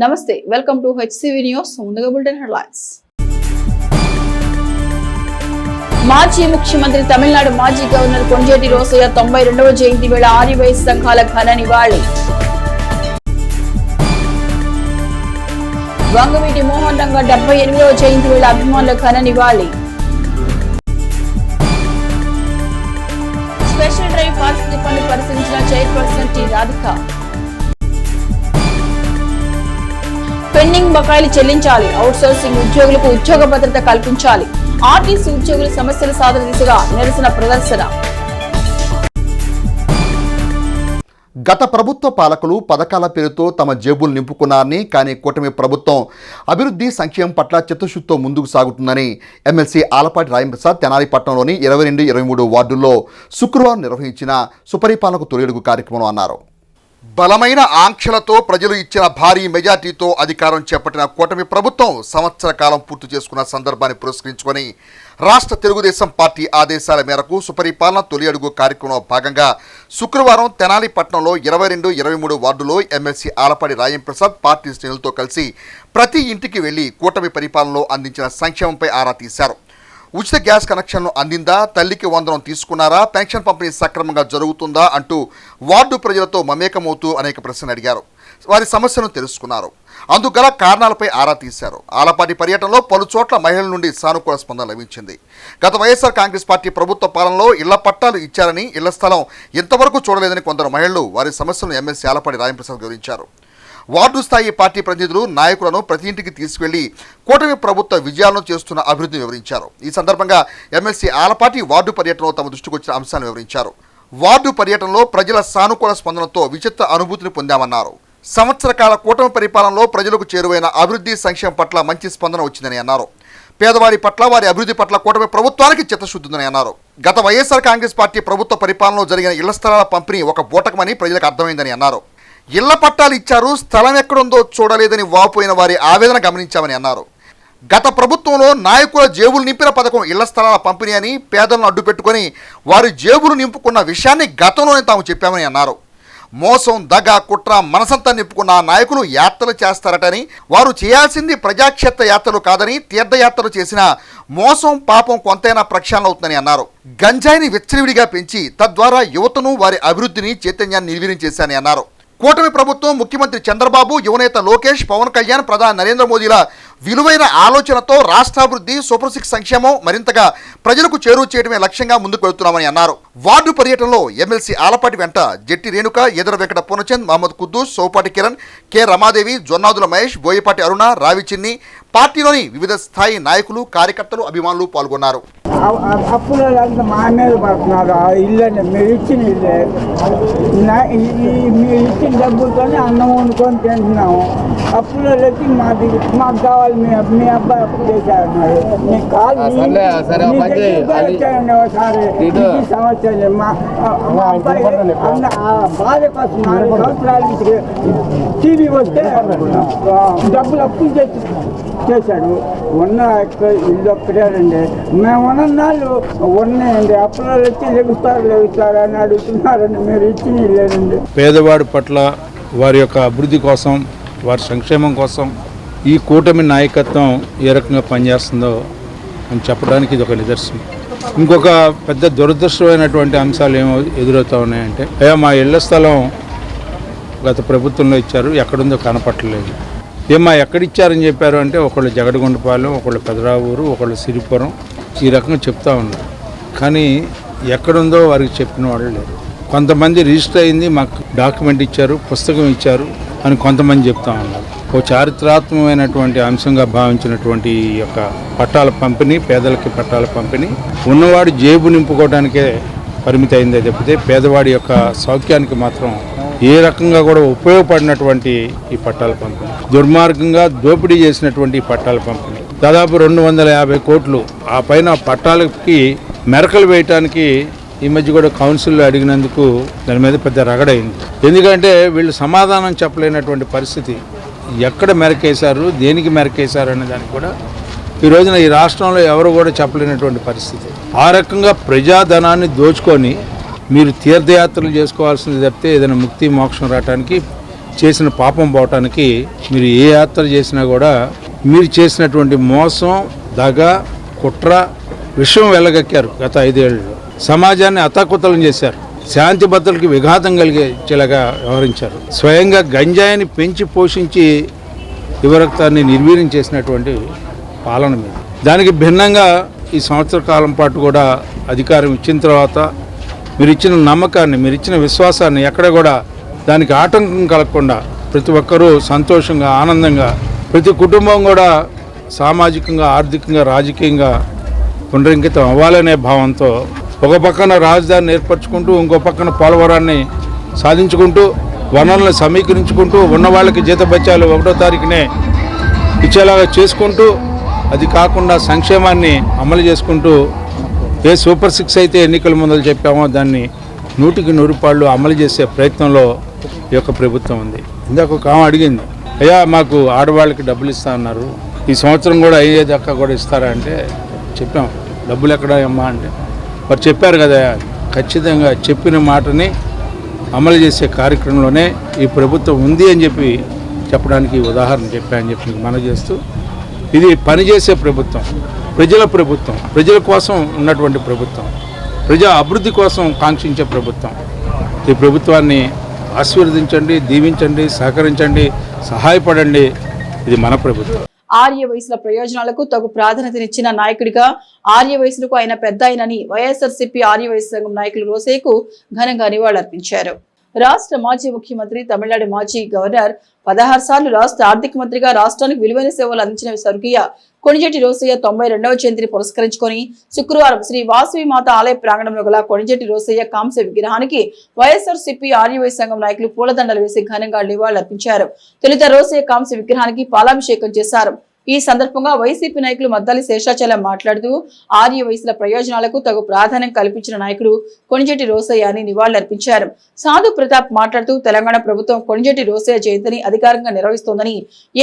నమస్తే, welcome to HCV news. ముందుగా bulletin headlines. మాజీ ముఖ్యమంత్రి తమిళనాడు మాజీ గవర్నర్ కొంజేటి రోసయ్య 92వ జయంతి వేళ ఆర్యవైశ్య సంఘాల ఘన నివాళి. వంగవీటి మోహన్ రంగ 78వ జయంతి వేళ అభిమానుల ఘన నివాళి. స్పెషల్ డ్రైవ్ పారిశుద్ధ్య పనులు పరిశీలించిన చైర్పర్సన్ టి రాధిక. పెండింగ్ బకాయిలు చెల్లించాలి, అవుట్సోర్సింగ్ ఉద్యోగులకు ఉద్యోగ భద్రత కల్పించాలి, ఆర్టీసీ ఉద్యోగుల సమస్యల సాధన దిశగా నిరసన ప్రదర్శన. గత ప్రభుత్వ పాలకులు పథకాల పేరుతో తమ జేబులు నింపుకున్నారని, కానీ కూటమి ప్రభుత్వం అభివృద్ధి సంక్షేమం పట్ల చిత్తశుద్ధితో ముందుకు సాగుతుందని ఎమ్మెల్సీ ఆలపాటి రాజేంద్రప్రసాద్ తెనాలిపట్నంలోని 22, 23 వార్డుల్లో శుక్రవారం నిర్వహించిన సుపరిపాలనకు తొలి అడుగు కార్యక్రమంలో అన్నారు. బలమైన ఆంక్షలతో ప్రజలు ఇచ్చిన భారీ మెజార్టీతో అధికారం చేపట్టిన కూటమి ప్రభుత్వం సంవత్సర కాలం పూర్తి చేసుకున్న సందర్భాన్ని పురస్కరించుకొని రాష్ట్ర తెలుగుదేశం పార్టీ ఆదేశాల మేరకు సుపరిపాలన తొలి అడుగు కార్యక్రమంలో భాగంగా శుక్రవారం తెనాలిపట్నంలో 22, 23 వార్డులో ఎమ్మెల్సీ ఆలపాటి రాజేంద్రప్రసాద్ పార్టీ శ్రేణులతో కలిసి ప్రతి ఇంటికి వెళ్లి కూటమి పరిపాలనలో అందించిన సంక్షేమంపై ఆరా తీశారు. ఉచిత గ్యాస్ కనెక్షన్ను అందిందా, తల్లికి వందనం తీసుకున్నారా, పెన్షన్ పంపిణీ సక్రమంగా జరుగుతుందా అంటూ వార్డు ప్రజలతో మమేకమవుతూ అనేక ప్రశ్నలు అడిగారు. వారి సమస్యలను తెలుసుకున్నారు. అందుగల కారణాలపై ఆరా తీశారు. ఆలపాటి పర్యటనలో పలు చోట్ల మహిళల నుండి సానుకూల స్పందన లభించింది. గత వైఎస్ఆర్ కాంగ్రెస్ పార్టీ ప్రభుత్వ పాలనలో ఇళ్ల పట్టాలు ఇచ్చారని, ఇళ్ల స్థలం ఇంతవరకు చూడలేదని కొందరు మహిళలు వారి సమస్యలను ఎమ్మెల్సీ ఆలపాటి రాజేంద్రప్రసాద్ వివరించారు. వార్డు స్థాయి పార్టీ ప్రతినిధులు, నాయకులను ప్రతి ఇంటికి తీసుకెళ్లి కూటమి ప్రభుత్వ విజయాలను చేస్తున్న అభివృద్ధిని వివరించారు. ఈ సందర్భంగా ఎమ్మెల్సీ ఆలపాటి వార్డు పర్యటనలో తమ దృష్టికి వచ్చిన అంశాలను వివరించారు. వార్డు పర్యటనలో ప్రజల సానుకూల స్పందనతో విచిత్ర అనుభూతిని పొందామన్నారు. సంవత్సర కాల కూటమి పరిపాలనలో ప్రజలకు చేరువైన అభివృద్ధి సంక్షేమం పట్ల మంచి స్పందన వచ్చిందని అన్నారు. పేదవాడి పట్ల, వారి అభివృద్ధి పట్ల కూటమి ప్రభుత్వానికి చిత్తశుద్ధి ఉందని అన్నారు. గత వైఎస్ఆర్ కాంగ్రెస్ పార్టీ ప్రభుత్వ పరిపాలనలో జరిగిన ఇళ్ల స్థలాల పంపిణీ ఒక బూటకమని ప్రజలకు అర్థమైందని అన్నారు. ఇళ్ల పట్టాలు ఇచ్చారు, స్థలం ఎక్కడుందో చూడలేదని వాపోయిన వారి ఆవేదన గమనించామని అన్నారు. గత ప్రభుత్వంలో నాయకుల జేబులు నింపిన పథకం ఇళ్ల స్థలాల పంపిణీ అని పేదలను అడ్డుపెట్టుకొని వారి జేబులు నింపుకున్న విషయాన్ని గతంలోనే తాము చెప్పామని అన్నారు. మోసం, దగ, కుట్ర మనసంతా నింపుకున్న నాయకులు యాత్రలు చేస్తారటని, వారు చేయాల్సింది ప్రజాక్షేత్ర యాత్రలు కాదని, తీర్థయాత్రలు చేసిన మోసం, పాపం కొంతైనా ప్రక్షాళన అవుతుందని అన్నారు. గంజాయిని విచ్చలవిడిగా పెంచి తద్వారా యువతను, వారి అభివృద్ధిని, చైతన్యాన్ని నిర్వీర్యం చేశారని అన్నారు. కూటమి ప్రభుత్వం, ముఖ్యమంత్రి చంద్రబాబు, యువనేత లోకేష్, పవన్ కళ్యాణ్, ప్రధాని నరేంద్ర మోదీల విలువైన ఆలోచనతో రాష్ట్రాభివృద్ధి, సూపర్ 6 సంక్షేమం మరింతగా ప్రజలకు చేరువ చేయడమే లక్ష్యంగా ముందుకు వెళ్తున్నామని అన్నారు. వార్డు పర్యటనలో ఎమ్మెల్సీ ఆలపాటి వెంట జెట్టి రేణుక, ఎదర వెంకట పూర్ణచంద్, మహమ్మద్ కుద్దూస్, సోపాటి కిరణ్, కె రమాదేవి, జొన్నాదుల మహేష్, బోయపాటి అరుణ, రావి చిన్ని, పార్టీలోని వివిధ స్థాయి నాయకులు, కార్యకర్తలు, అభిమానులు పాల్గొన్నారు. అప్పులు మా మీద పడుతున్నారు. ఇల్లు మీరు ఇచ్చిన ఇల్లే, మీరు ఇచ్చిన డబ్బులతోనే అన్నం వండుకొని తింటున్నాము. అప్పులు వచ్చి మాకు కావాలి, మీ అబ్బాయి అప్పు చేశారన్నారు. మీకు కాదు ఒకసారి సమస్య మా అబ్బాయి బాధ కోసం 4 సంవత్సరాల నుంచి టీవీ వస్తే డబ్బులు అప్పులు చేశాడు. ఉన్న ఇల్లు ఒక్కటేనండి. మేము ఉన్ననాళ్ళు ఉన్నాయండి. అప్పులు వచ్చి లెగుస్తారు అని అడుగుతున్నారండి. మీరు ఇచ్చిన ఇల్లేనండి. పేదవాడి పట్ల, వారి యొక్క అభివృద్ధి కోసం, వారి సంక్షేమం కోసం ఈ కూటమి నాయకత్వం ఏ రకంగా పనిచేస్తుందో అని చెప్పడానికి ఇది ఒక నిదర్శనం. ఇంకొక పెద్ద దురదృష్టమైనటువంటి అంశాలు ఏమో ఎదురవుతూ ఉన్నాయంటే, మా ఇళ్ల స్థలం గత ప్రభుత్వంలో ఇచ్చారు, ఎక్కడుందో కనపట్టలేదు. ఎక్కడిచ్చారని చెప్పారు అంటే, ఒకళ్ళు జగడగొండపాలెం, ఒకళ్ళు పెదరావూరు, ఒకళ్ళు సిరిపురం, ఈ రకంగా చెప్తా ఉన్నారు. కానీ ఎక్కడుందో వారికి చెప్పిన వాళ్ళు లేరు. కొంతమంది రిజిస్టర్ అయింది, మాకు డాక్యుమెంట్ ఇచ్చారు, పుస్తకం ఇచ్చారు అని కొంతమంది చెప్తా ఉన్నారు. ఓ చారిత్రాత్మకమైనటువంటి అంశంగా భావించినటువంటి ఈ యొక్క పట్టాల పంపిణీ, పేదలకి పట్టాల పంపిణీ ఉన్నవాడు జేబు నింపుకోవడానికే పరిమితి అయిందే తప్పితే పేదవాడి యొక్క సౌఖ్యానికి మాత్రం ఏ రకంగా కూడా ఉపయోగపడినటువంటి ఈ పట్టాల పంపిణీ, దుర్మార్గంగా దోపిడీ చేసినటువంటి ఈ పట్టాల పంపిణీ దాదాపు 250 కోట్లు ఆ పైన పట్టాలకి మెరకలు వేయటానికి ఈ మధ్య కూడా కౌన్సిల్లో అడిగినందుకు దాని మీద పెద్ద రగడైంది. ఎందుకంటే వీళ్ళు సమాధానం చెప్పలేనటువంటి పరిస్థితి. ఎక్కడ మెరకేశారు, దేనికి మెరకేశారు అనే దానికి కూడా ఈ రోజున ఈ రాష్ట్రంలో ఎవరు కూడా చెప్పలేనటువంటి పరిస్థితి. ఆ రకంగా ప్రజాధనాన్ని దోచుకొని మీరు తీర్థయాత్రలు చేసుకోవాల్సింది తప్పితే ఏదైనా ముక్తి మోక్షం రావడానికి చేసిన పాపం పోవటానికి మీరు ఏ యాత్ర చేసినా కూడా మీరు చేసినటువంటి మోసం, దగ, కుట్ర, విషయం వెళ్ళగక్కారు. గత 5 ఏళ్ళలో సమాజాన్ని అతకుతలం చేశారు. శాంతి భద్రతలకు విఘాతం కలిగేలాగా వ్యవహరించారు. స్వయంగా గంజాయిని పెంచి పోషించి యువరక్తాన్ని నిర్వీర్యం చేసినటువంటి పాలన మీద. దానికి భిన్నంగా ఈ సంవత్సర కాలం పాటు కూడా అధికారం ఇచ్చిన తర్వాత మీరు ఇచ్చిన నమ్మకాన్ని, మీరు ఇచ్చిన విశ్వాసాన్ని ఎక్కడ కూడా దానికి ఆటంకం కలగకుండా ప్రతి ఒక్కరూ సంతోషంగా, ఆనందంగా, ప్రతి కుటుంబం కూడా సామాజికంగా, ఆర్థికంగా, రాజకీయంగా పునరంకితం అవ్వాలనే భావంతో ఒక పక్కన రాజధానిని ఏర్పరచుకుంటూ, ఇంకో పక్కన పోలవరాన్ని సాధించుకుంటూ, వనరులను సమీకరించుకుంటూ, ఉన్న వాళ్ళకి జీతభత్యాలు 1వ తారీఖునే ఇచ్చేలాగా చేసుకుంటూ, అది కాకుండా సంక్షేమాన్ని అమలు చేసుకుంటూ, ఏ సూపర్ 6 అయితే ఎన్నికల ముందు చెప్పామో దాన్ని 100కి 100 పాళ్ళు అమలు చేసే ప్రయత్నంలో ఈ యొక్క ప్రభుత్వం ఉంది. ఇందాక ఒక ఆమె అడిగింది, అయ్యా మాకు ఆడవాళ్ళకి డబ్బులు ఇస్తా అన్నారు, ఈ సంవత్సరం కూడా అయ్యేదాకా కూడా ఇస్తారా అంటే చెప్పాం. డబ్బులు ఎక్కడ అమ్మా అంటే మరి చెప్పారు కదా, ఖచ్చితంగా చెప్పిన మాటని అమలు చేసే కార్యక్రమంలోనే ఈ ప్రభుత్వం ఉంది అని చెప్పి చెప్పడానికి ఉదాహరణ చెప్పానని చెప్పి మీకు మనవి చేస్తూ, ఇది పనిచేసే ప్రభుత్వం, ప్రజల ప్రభుత్వం, ప్రజల కోసం ఉన్నటువంటి ప్రభుత్వం, ప్రజా అభివృద్ధి కోసం కాంక్షించే ప్రభుత్వం. ఈ ప్రభుత్వాన్ని ఆశీర్వదించండి, దీవించండి, సహకరించండి, సహాయపడండి. ఇది మన ప్రభుత్వం. ఆర్య వయసుల ప్రయోజనాలకు తగు ప్రాధాన్యతనిచ్చిన నాయకుడిగా ఆర్య వయసులకు ఆయన పెద్ద ఆయనని వైఎస్ఆర్సీపీ ఆర్య వయసు సంఘం నాయకులు రోసేకు ఘనంగా నివాళులర్పించారు. రాష్ట్ర మాజీ ముఖ్యమంత్రి, తమిళనాడు మాజీ గవర్నర్, 16 సార్లు రాష్ట్ర ఆర్థిక మంత్రిగా రాష్ట్రానికి విలువైన సేవలు అందించిన స్వర్గీయ కొణిజేటి రోసయ్య 92వ జయంతిని పురస్కరించుకొని శుక్రవారం శ్రీ వాసవి మాత ఆలయ ప్రాంగణంలో గల కొణిజేటి రోసయ్య కాంస్య విగ్రహానికి వైఎస్ఆర్సీపీ ఆర్యవైశ్య సంఘం నాయకులు పూలదండలు వేసి ఘనంగా నివాళులర్పించారు. తొలుత రోసయ్య కాంస్య విగ్రహానికి పాలాభిషేకం చేశారు. ఈ సందర్భంగా వైసీపీ నాయకులు మద్దాలి శేషాచలం మాట్లాడుతూ ఆర్య వయసుల ప్రయోజనాలకు తగు ప్రాధాన్యం కల్పించిన నాయకుడు కొణిజేటి రోసయ్య అని నివాళులర్పించారు. సాధు ప్రతాప్ మాట్లాడుతూ తెలంగాణ ప్రభుత్వం కొణిజేటి రోసయ్య జయంతిని అధికారికంగా నిర్వహిస్తోందని,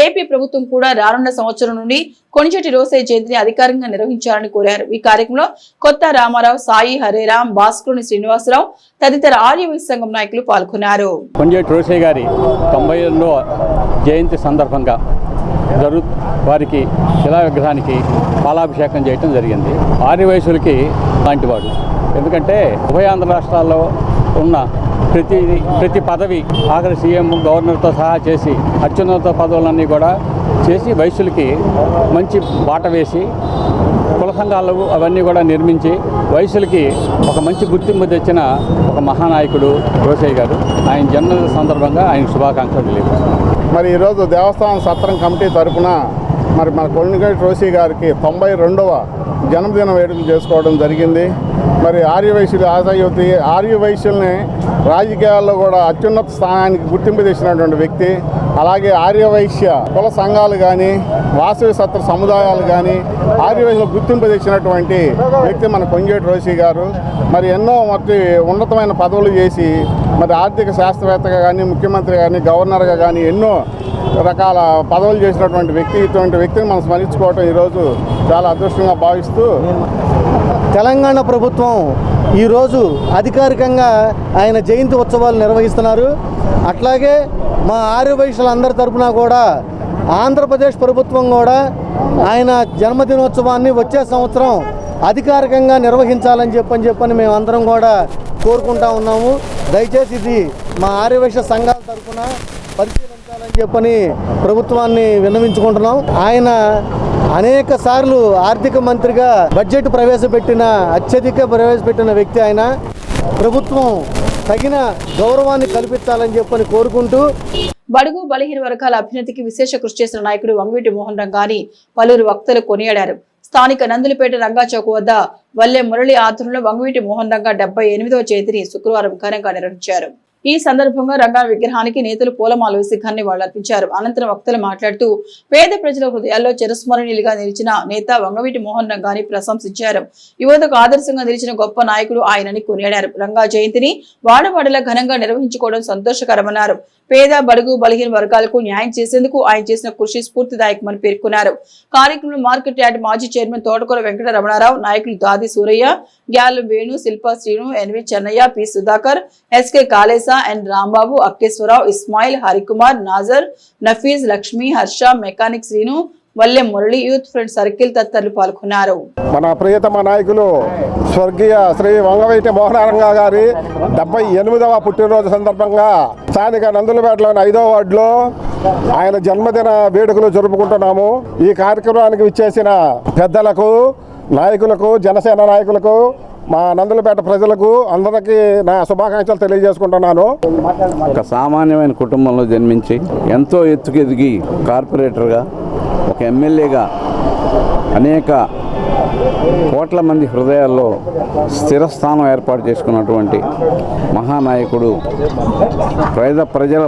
ఏపీ ప్రభుత్వం కూడా రానున్న సంవత్సరం నుండి కొణిజేటి రోసయ్య జయంతిని అధికారికంగా నిర్వహించాలని కోరారు. ఈ కార్యక్రమంలో కొత్త రామారావు, సాయి హరేరాం, భాస్కరుని శ్రీనివాసరావు తదితర ఆర్య వయసు సంఘం నాయకులు పాల్గొన్నారు. కొణిజేటి రోసయ్య గారి 92వ జయంతి సందర్భంగా వారికి శిలా విగ్రహానికి పాలాభిషేకం చేయటం జరిగింది. ఆర్య వయసులకి లాంటివాడు, ఎందుకంటే ఉభయాంధ్ర రాష్ట్రాల్లో ఉన్న ప్రతి పదవి, ఆఖరి సీఎం, గవర్నర్తో సహా చేసి అత్యున్నత పదవులన్నీ కూడా చేసి వయసులకి మంచి బాట వేసి కుల సంఘాలు అవన్నీ కూడా నిర్మించి వయసులకి ఒక మంచి గుర్తింపు తెచ్చిన ఒక మహానాయకుడు రోసయ్య గారు. ఆయన జన్మదిన సందర్భంగా ఆయన శుభాకాంక్షలు తెలియజేస్తున్నాం. మరి ఈరోజు దేవస్థానం సత్రం కమిటీ తరఫున మరి మన కొణిజేటి రోసయ్య గారికి 92వ జన్మదిన వేడుకలు చేసుకోవడం జరిగింది. మరి ఆర్యవైశ్యులు ఆశయుతి ఆర్యవైశ్యుల్ని రాజకీయాల్లో కూడా అత్యున్నత స్థానానికి గుర్తింపు తెచ్చినటువంటి వ్యక్తి. అలాగే ఆర్యవైశ్య కుల సంఘాలు కానీ, వాసవి సత్ర సముదాయాలు కానీ ఆర్యవైశ్యులు గుర్తింపు తెచ్చినటువంటి వ్యక్తి మన కొణిజేటి రోసయ్య గారు. మరి ఎన్నో ఉన్నతమైన పదవులు చేసి మరి ఆర్థిక శాస్త్రవేత్తగా కానీ, ముఖ్యమంత్రి కానీ, గవర్నర్గా కానీ ఎన్నో రకాల పదవులు చేసినటువంటి వ్యక్తి. ఇటువంటి వ్యక్తిని మనం స్మరించుకోవటం ఈరోజు చాలా అదృష్టంగా భావిస్తూ, తెలంగాణ ప్రభుత్వం ఈరోజు అధికారికంగా ఆయన జయంతి ఉత్సవాలు నిర్వహిస్తున్నారు. అట్లాగే మా ఆర్యవైశ్యులందరి తరఫున కూడా ఆంధ్రప్రదేశ్ ప్రభుత్వం కూడా ఆయన జన్మదినోత్సవాన్ని వచ్చే సంవత్సరం అధికారికంగా నిర్వహించాలని చెప్పని మేమందరం కూడా కోరుకుంటా ఉన్నాము. దయచేసి ఇది మా ఆర్యవైశ్య సంఘాల తరఫున పరిశీలించాలని చెప్పని ప్రభుత్వాన్ని విన్నవించుకుంటున్నాం. ఆయన అనేక సార్లు ఆర్థిక మంత్రిగా బడ్జెట్ అత్యధిక ప్రవేశపెట్టిన వ్యక్తి. ఆయన ప్రభుత్వం తగిన గౌరవాన్ని కల్పించాలని చెప్పని కోరుకుంటూ, బడుగు బలహీన వర్గాల అభ్యున్నతికి విశేష కృషి చేసిన నాయకుడు వంగవీటి మోహన్ రంగాని పలువురు వక్తలు కొనియాడారు. స్థానిక నందులపేట రంగాచౌక్ వద్ద వల్లె మురళి ఆధ్వర్యంలో వంగవీటి మోహన్ రంగా 78వ జయంతిని శుక్రవారం ఘనంగా నిర్వహించారు. ఈ సందర్భంగా రంగా విగ్రహానికి నేతలు పూలమాల వేసి ఘననివాళులర్పించారు. అనంతరం వక్తలు మాట్లాడుతూ పేద ప్రజల హృదయాల్లో చిరస్మరణీయులుగా నిలిచిన నేత వంగవీటి మోహన్ రంగాని ప్రశంసించారు. యువతకు ఆదర్శంగా నిలిచిన గొప్ప నాయకుడు ఆయనని కొనియాడారు. రంగా జయంతిని వాడవాడలా ఘనంగా నిర్వహించుకోవడం సంతోషకరమన్నారు. పేద బడుగు బలహీన వర్గాలకు న్యాయం చేసేందుకు ఆయన చేసిన కృషి స్ఫూర్తిదాయకమని పేర్కొన్నారు. కార్యక్రమంలో మార్కెట్ యార్డ్ మాజీ చైర్మన్ తోటకూర వెంకట రమణారావు, నాయకులు Dadi Surayya, Gyalam Venu, Shilpa Srinu, NV Chennayya, P Sudhakar, SK Kalesa, N Rambabu, Akkeswararao, Ismail, Harikumar, Nazar, Nafees, Lakshmi, Harsha, mechanic Srinu, Valle Murali, youth front circle తదితరులు పాల్గొన్నారు. మన ప్రియతమ నాయకులు స్వర్గీయ శ్రీ వంగవీటి మోహనరంగ గారి 78వ పుట్టినరోజు సందర్భంగా స్థానిక నందులపేటలోని 5వ వార్డులో ఆయన జన్మదిన వేడుకలు జరుపుకుంటున్నాము. ఈ కార్యక్రమానికి విచ్చేసిన పెద్దలకు, నాయకులకు, జనసేన నాయకులకు, మా నందులపేట ప్రజలకు అందరికీ నా శుభాకాంక్షలు తెలియజేసుకుంటున్నాను. ఒక సామాన్యమైన కుటుంబంలో జన్మించి ఎంతో ఎత్తుకెదిగి కార్పొరేటర్గా, ఒక ఎమ్మెల్యేగా అనేక కోట్ల మంది హృదయాల్లో స్థిరస్థానం ఏర్పాటు చేసుకున్నటువంటి మహానాయకుడు, ప్రజల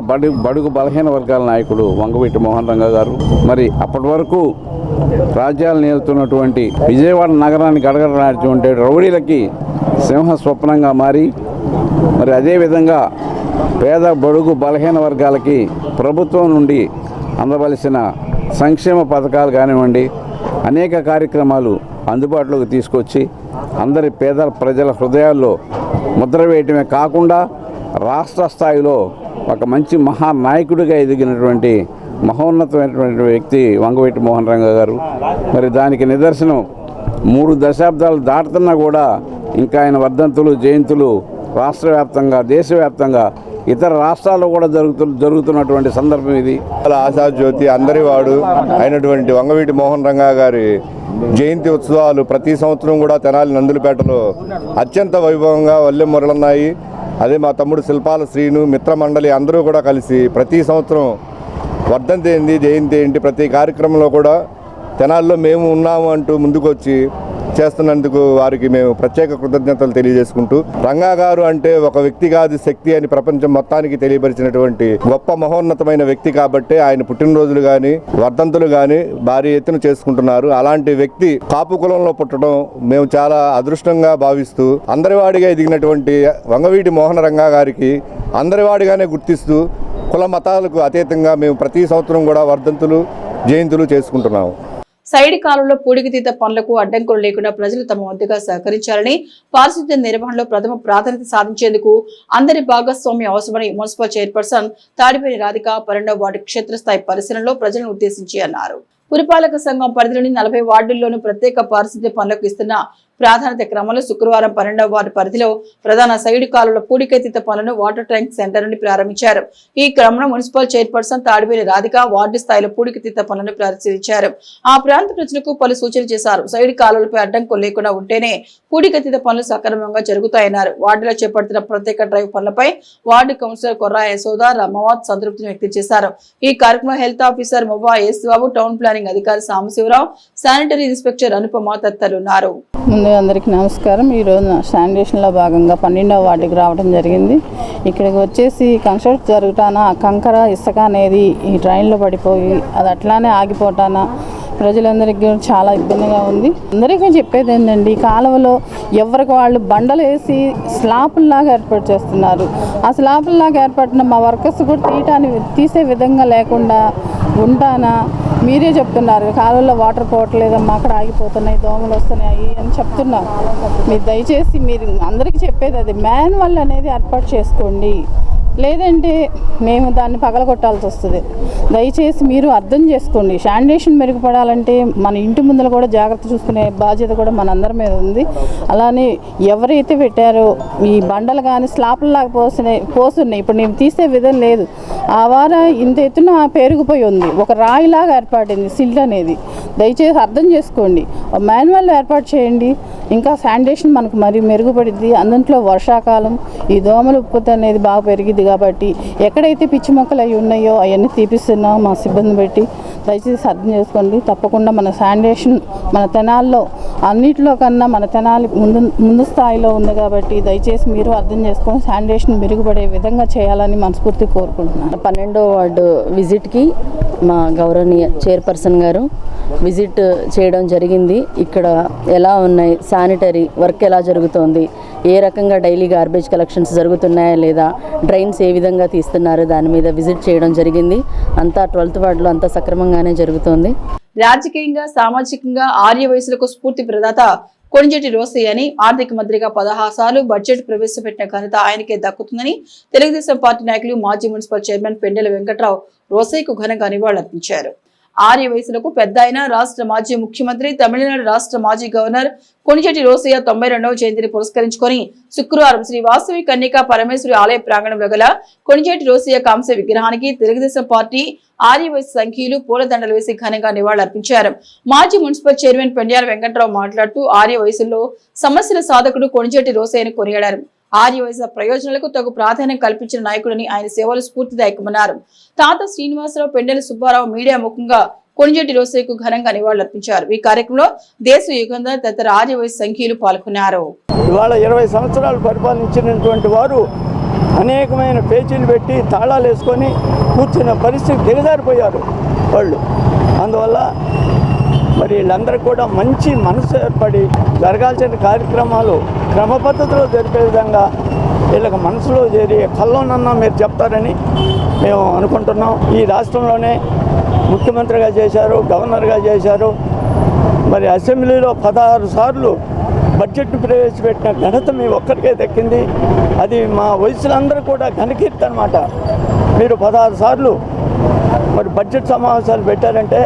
బడుగు బలహీన వర్గాల నాయకుడు వంగవీటి మోహన్ రంగ గారు. మరి అప్పటి వరకు రాజ్యాలు నేలుతున్నటువంటి విజయవాడ నగరాన్ని గడగడలాడినటువంటి రౌడీలకి సింహ స్వప్నంగా మారి, మరి అదేవిధంగా పేద బడుగు బలహీన వర్గాలకి ప్రభుత్వం నుండి అందవలసిన సంక్షేమ పథకాలు కానివ్వండి, అనేక కార్యక్రమాలు అందుబాటులోకి తీసుకొచ్చి అందరి పేద ప్రజల హృదయాల్లో ముద్ర వేయటమే కాకుండా రాష్ట్ర స్థాయిలో ఒక మంచి మహానాయకుడిగా ఎదిగినటువంటి మహోన్నతమైనటువంటి వ్యక్తి వంగవీటి మోహన్ రంగ గారు. మరి దానికి నిదర్శనం 3 దశాబ్దాలు దాటుతున్నా కూడా ఇంకా ఆయన వర్ధంతులు, జయంతులు రాష్ట్ర వ్యాప్తంగా, దేశవ్యాప్తంగా, ఇతర రాష్ట్రాల్లో కూడా జరుగుతున్నటువంటి సందర్భం ఇది. ఆశాజ్యోతి అందరి వాడు అయినటువంటి వంగవీటి మోహన్ రంగ గారి జయంతి ఉత్సవాలు ప్రతి సంవత్సరం కూడా తెనాలి నందులపేటలో అత్యంత వైభవంగా వల్లె మురళన్నాయి. అదే మా తమ్ముడు శిల్పాల శ్రీను, మిత్రమండలి అందరూ కూడా కలిసి ప్రతి సంవత్సరం వర్ధంతి ఏంటి, జయంతి ఏంటి, ప్రతి కార్యక్రమంలో కూడా తెనాల్లో మేము ఉన్నాము అంటూ ముందుకొచ్చి చేస్తున్నందుకు వారికి మేము ప్రత్యేక కృతజ్ఞతలు తెలియజేసుకుంటూ, రంగా గారు అంటే ఒక వ్యక్తి కాదు శక్తి అని ప్రపంచం మొత్తానికి తెలియపరిచినటువంటి గొప్ప మహోన్నతమైన వ్యక్తి కాబట్టి ఆయన పుట్టినరోజులు కానీ వర్ధంతులు కానీ భారీ ఎత్తున చేసుకుంటున్నారు. అలాంటి వ్యక్తి కాపు కులంలో పుట్టడం మేము చాలా అదృష్టంగా భావిస్తూ, అందరివాడిగా ఎదిగినటువంటి వంగవీటి మోహన రంగా గారికి అందరివాడిగానే గుర్తిస్తూ కుల మతాలకు అతీతంగా మేము ప్రతి సంవత్సరం కూడా వర్ధంతులు, జయంతులు చేసుకుంటున్నాము. సైడ్ కాలంలో పూడికతీత పనులకు అడ్డంకులు లేకుండా ప్రజలు తమ వంతుగా సహకరించాలని, పారిశుద్ధ్య నిర్వహణలో ప్రథమ ప్రాధాన్యత సాధించేందుకు అందరి భాగస్వామ్యం అవసరమని మున్సిపల్ చైర్పర్సన్ తాడిపేని రాధిక 12వ వార్డు క్షేత్రస్థాయి పరిశీలనలో ప్రజలను ఉద్దేశించి అన్నారు. పురపాలక సంఘం పరిధిలోని 40 వార్డుల్లోనూ ప్రత్యేక పారిశుద్ధ్య పనులకు ఇస్తున్న ప్రాధాన్యత క్రమంలో శుక్రవారం 12వ వార్డు పరిధిలో ప్రధాన సైడ్ కాలువలో పూడికతీత పనులను వాటర్ ట్యాంక్ సెంటర్ నుండి ప్రారంభించారు. ఈ క్రమంలో మున్సిపల్ చైర్పర్సన్ తాడిపేని రాధిక వార్డు స్థాయిలో పూడికతీత పనులను పరిశీలించారు. ఆ ప్రాంత ప్రజలకు పలు సూచనలు చేశారు. సైడ్ కాలువలపై అడ్డంకులు లేకుండా ఉంటేనే పూడికతీత పనులు సక్రమంగా జరుగుతాయన్నారు. వార్డులో చేపడుతున్న ప్రత్యేక డ్రైవ్ పనులపై వార్డు కౌన్సిలర్ కొర్రా యశోద రమవాత్ సంతృప్తిని వ్యక్తం చేశారు. ఈ కార్యక్రమంలో హెల్త్ ఆఫీసర్ మువ్వా ఎస్ బాబు, టౌన్ ప్లానింగ్ అధికారి సాంబశివరావు, శానిటరీ ఇన్స్పెక్టర్ అనుపమ తదితరులు ఉన్నారు. ముందుగా అందరికీ నమస్కారం. ఈరోజు శానిటేషన్లో భాగంగా 12వ వార్డుకి రావడం జరిగింది. ఇక్కడికి వచ్చేసి కన్స్ట్రక్ట్ జరుగుతానా కంకర ఇసుక అనేది ఈ ట్రైన్లో పడిపోయి అది అట్లానే ఆగిపోతానా ప్రజలందరికీ చాలా ఇబ్బందిగా ఉంది. అందరికీ చెప్పేది ఏంటండి, ఈ కాలువలో ఎవరికి వాళ్ళు బండలు వేసి స్లాపుల్లాగా ఏర్పాటు చేస్తున్నారు. ఆ స్లాపుల్లాగా ఏర్పడిన మా వర్కర్స్ కూడా తీసే విధంగా లేకుండా ఉంటానా మీరే చెప్తున్నారు. కాలువలో వాటర్ పోవట్లేదమ్మా, అక్కడ ఆగిపోతున్నాయి, దోమలు వస్తున్నాయి అని చెప్తున్నారు. మీరు దయచేసి మీరు అందరికీ చెప్పేది అది మాన్యువల్ అనేది ఏర్పాటు చేసుకోండి, లేదంటే మేము దాన్ని పగలగొట్టాల్సి వస్తుంది. దయచేసి మీరు అర్థం చేసుకోండి. శానిటేషన్ మెరుగుపడాలంటే మన ఇంటి ముందర కూడా జాగ్రత్త చూసుకునే బాధ్యత కూడా మనందరి మీద ఉంది. అలానే ఎవరైతే పెట్టారో ఈ బండలు కానీ స్లాపుల్లాగా పోస్తున్నాయి, ఇప్పుడు నేను తీసే విధం లేదు. ఆ వార ఇంత ఎత్తున పేరుకుపోయి ఉంది, ఒక రాయిలాగా ఏర్పడింది సిల్ట్ అనేది. దయచేసి అర్థం చేసుకోండి, మాన్యువల్ ఏర్పాటు చేయండి. ఇంకా శానిటేషన్ మనకు మరి మెరుగుపడిద్ది. అందులో వర్షాకాలం ఈ దోమల ఉత్పత్తి అనేది బాగా పెరిగిద్ది కాబట్టి ఎక్కడైతే పిచ్చి మొక్కలు అవి ఉన్నాయో అవన్నీ తీపిస్తున్నాం మా సిబ్బంది పెట్టి. దయచేసి అర్థం చేసుకోండి. తప్పకుండా మన శానిటేషన్ మన తెనాల్లో అన్నిటిలో కన్నా మన తెనాలి ముందు స్థాయిలో ఉంది కాబట్టి దయచేసి మీరు అర్థం చేసుకొని శానిటేషన్ మెరుగుపడే విధంగా చేయాలని మనస్ఫూర్తి కోరుకుంటున్నాను. 12వ వార్డు విజిట్కి మా గౌరవనీయ చైర్పర్సన్ గారు విజిట్ చేయడం జరిగింది. ఇక్కడ ఎలా ఉన్నాయి, శానిటరీ వర్క్ ఎలా జరుగుతోంది, ఏ రకంగా డైలీ గార్బేజ్ కలెక్షన్స్ జరుగుతున్నాయా లేదా, డ్రైన్స్ ఏ విధంగా తీస్తున్నారో దాని మీద విజిట్ చేయడం జరిగింది. అంతా 12th వార్డులో అంతా సక్రమంగానే జరుగుతోంది. రాజకీయంగా సామాజికంగా ఆర్య వయసులకు స్ఫూర్తి ప్రదాత కొణిజేటి రోసయ్య అని ఆర్థిక మంత్రిగా 16 సార్లు బడ్జెట్ ప్రవేశపెట్టిన ఘనత ఆయనకే దక్కుతుందని తెలుగుదేశం పార్టీ నాయకులు మాజీ మున్సిపల్ చైర్మన్ పెండెల వెంకట్రావు రోసయ్యకు ఘనంగా నివాళులర్పించారు. ఆర్య వయసులకు పెద్ద అయిన రాష్ట్ర మాజీ ముఖ్యమంత్రి, తమిళనాడు రాష్ట్ర మాజీ గవర్నర్ కొణిజేటి రోసయ్య 92వ జయంతిని పురస్కరించుకొని శుక్రవారం శ్రీ వాసవి కన్యకా పరమేశ్వరి ఆలయ ప్రాంగణంలో గల కొణిజేటి రోసయ్య కాంస్య విగ్రహానికి తెలుగుదేశం పార్టీ ఆర్య వయసు సంఖ్యలు పూలదండలు వేసి ఘనంగా నివాళులర్పించారు. మాజీ మున్సిపల్ చైర్మన్ పెండ్యాల వెంకట్రావు మాట్లాడుతూ ఆర్య వయసులో సమస్యల సాధకుడు కొణిజేటి రోసయ్యను కొనియాడారు. ఆర్య వయసుల ప్రయోజనాలకు తగు ప్రాధాన్యం కల్పించిన నాయకుడిని, ఆయన సేవలు స్ఫూర్తిదాయకమన్నారు. తాత శ్రీనివాసరావు, పెండెల సుబ్బారావు మీడియా ముఖంగా కొణిజేటి రోసయ్యకు ఘనంగా నివాళులర్పించారు. ఈ కార్యక్రమంలో దేశ యుగంధర్ తదితర ఆర్య వయసు సంఖ్యలు పాల్గొన్నారు. ఇవాళ 20 సంవత్సరాలు పరిపాలించినటువంటి వారు అనేకమైన పేచీలు పెట్టి తాళాలు వేసుకొని కూర్చున్న పరిస్థితి దిగజారిపోయారు వాళ్ళు. అందువల్ల మరి వీళ్ళందరికీ కూడా మంచి మనసు ఏర్పడి జరగాల్సిన కార్యక్రమాలు క్రమ పద్ధతిలో జరిపే విధంగా వీళ్ళకి మనసులో చేరి కల్లోనన్నా మీరు చెప్తారని మేము అనుకుంటున్నాం. ఈ రాష్ట్రంలోనే ముఖ్యమంత్రిగా చేశారు, గవర్నర్గా చేశారు. మరి అసెంబ్లీలో 16 సార్లు బడ్జెట్ను ప్రవేశపెట్టిన ఘనత మీ ఒక్కరికే దక్కింది. అది మా వయసులందరూ కూడా ఘనకీర్తి అన్నమాట. మీరు 16 సార్లు మరి బడ్జెట్ సమావేశాలు పెట్టారంటే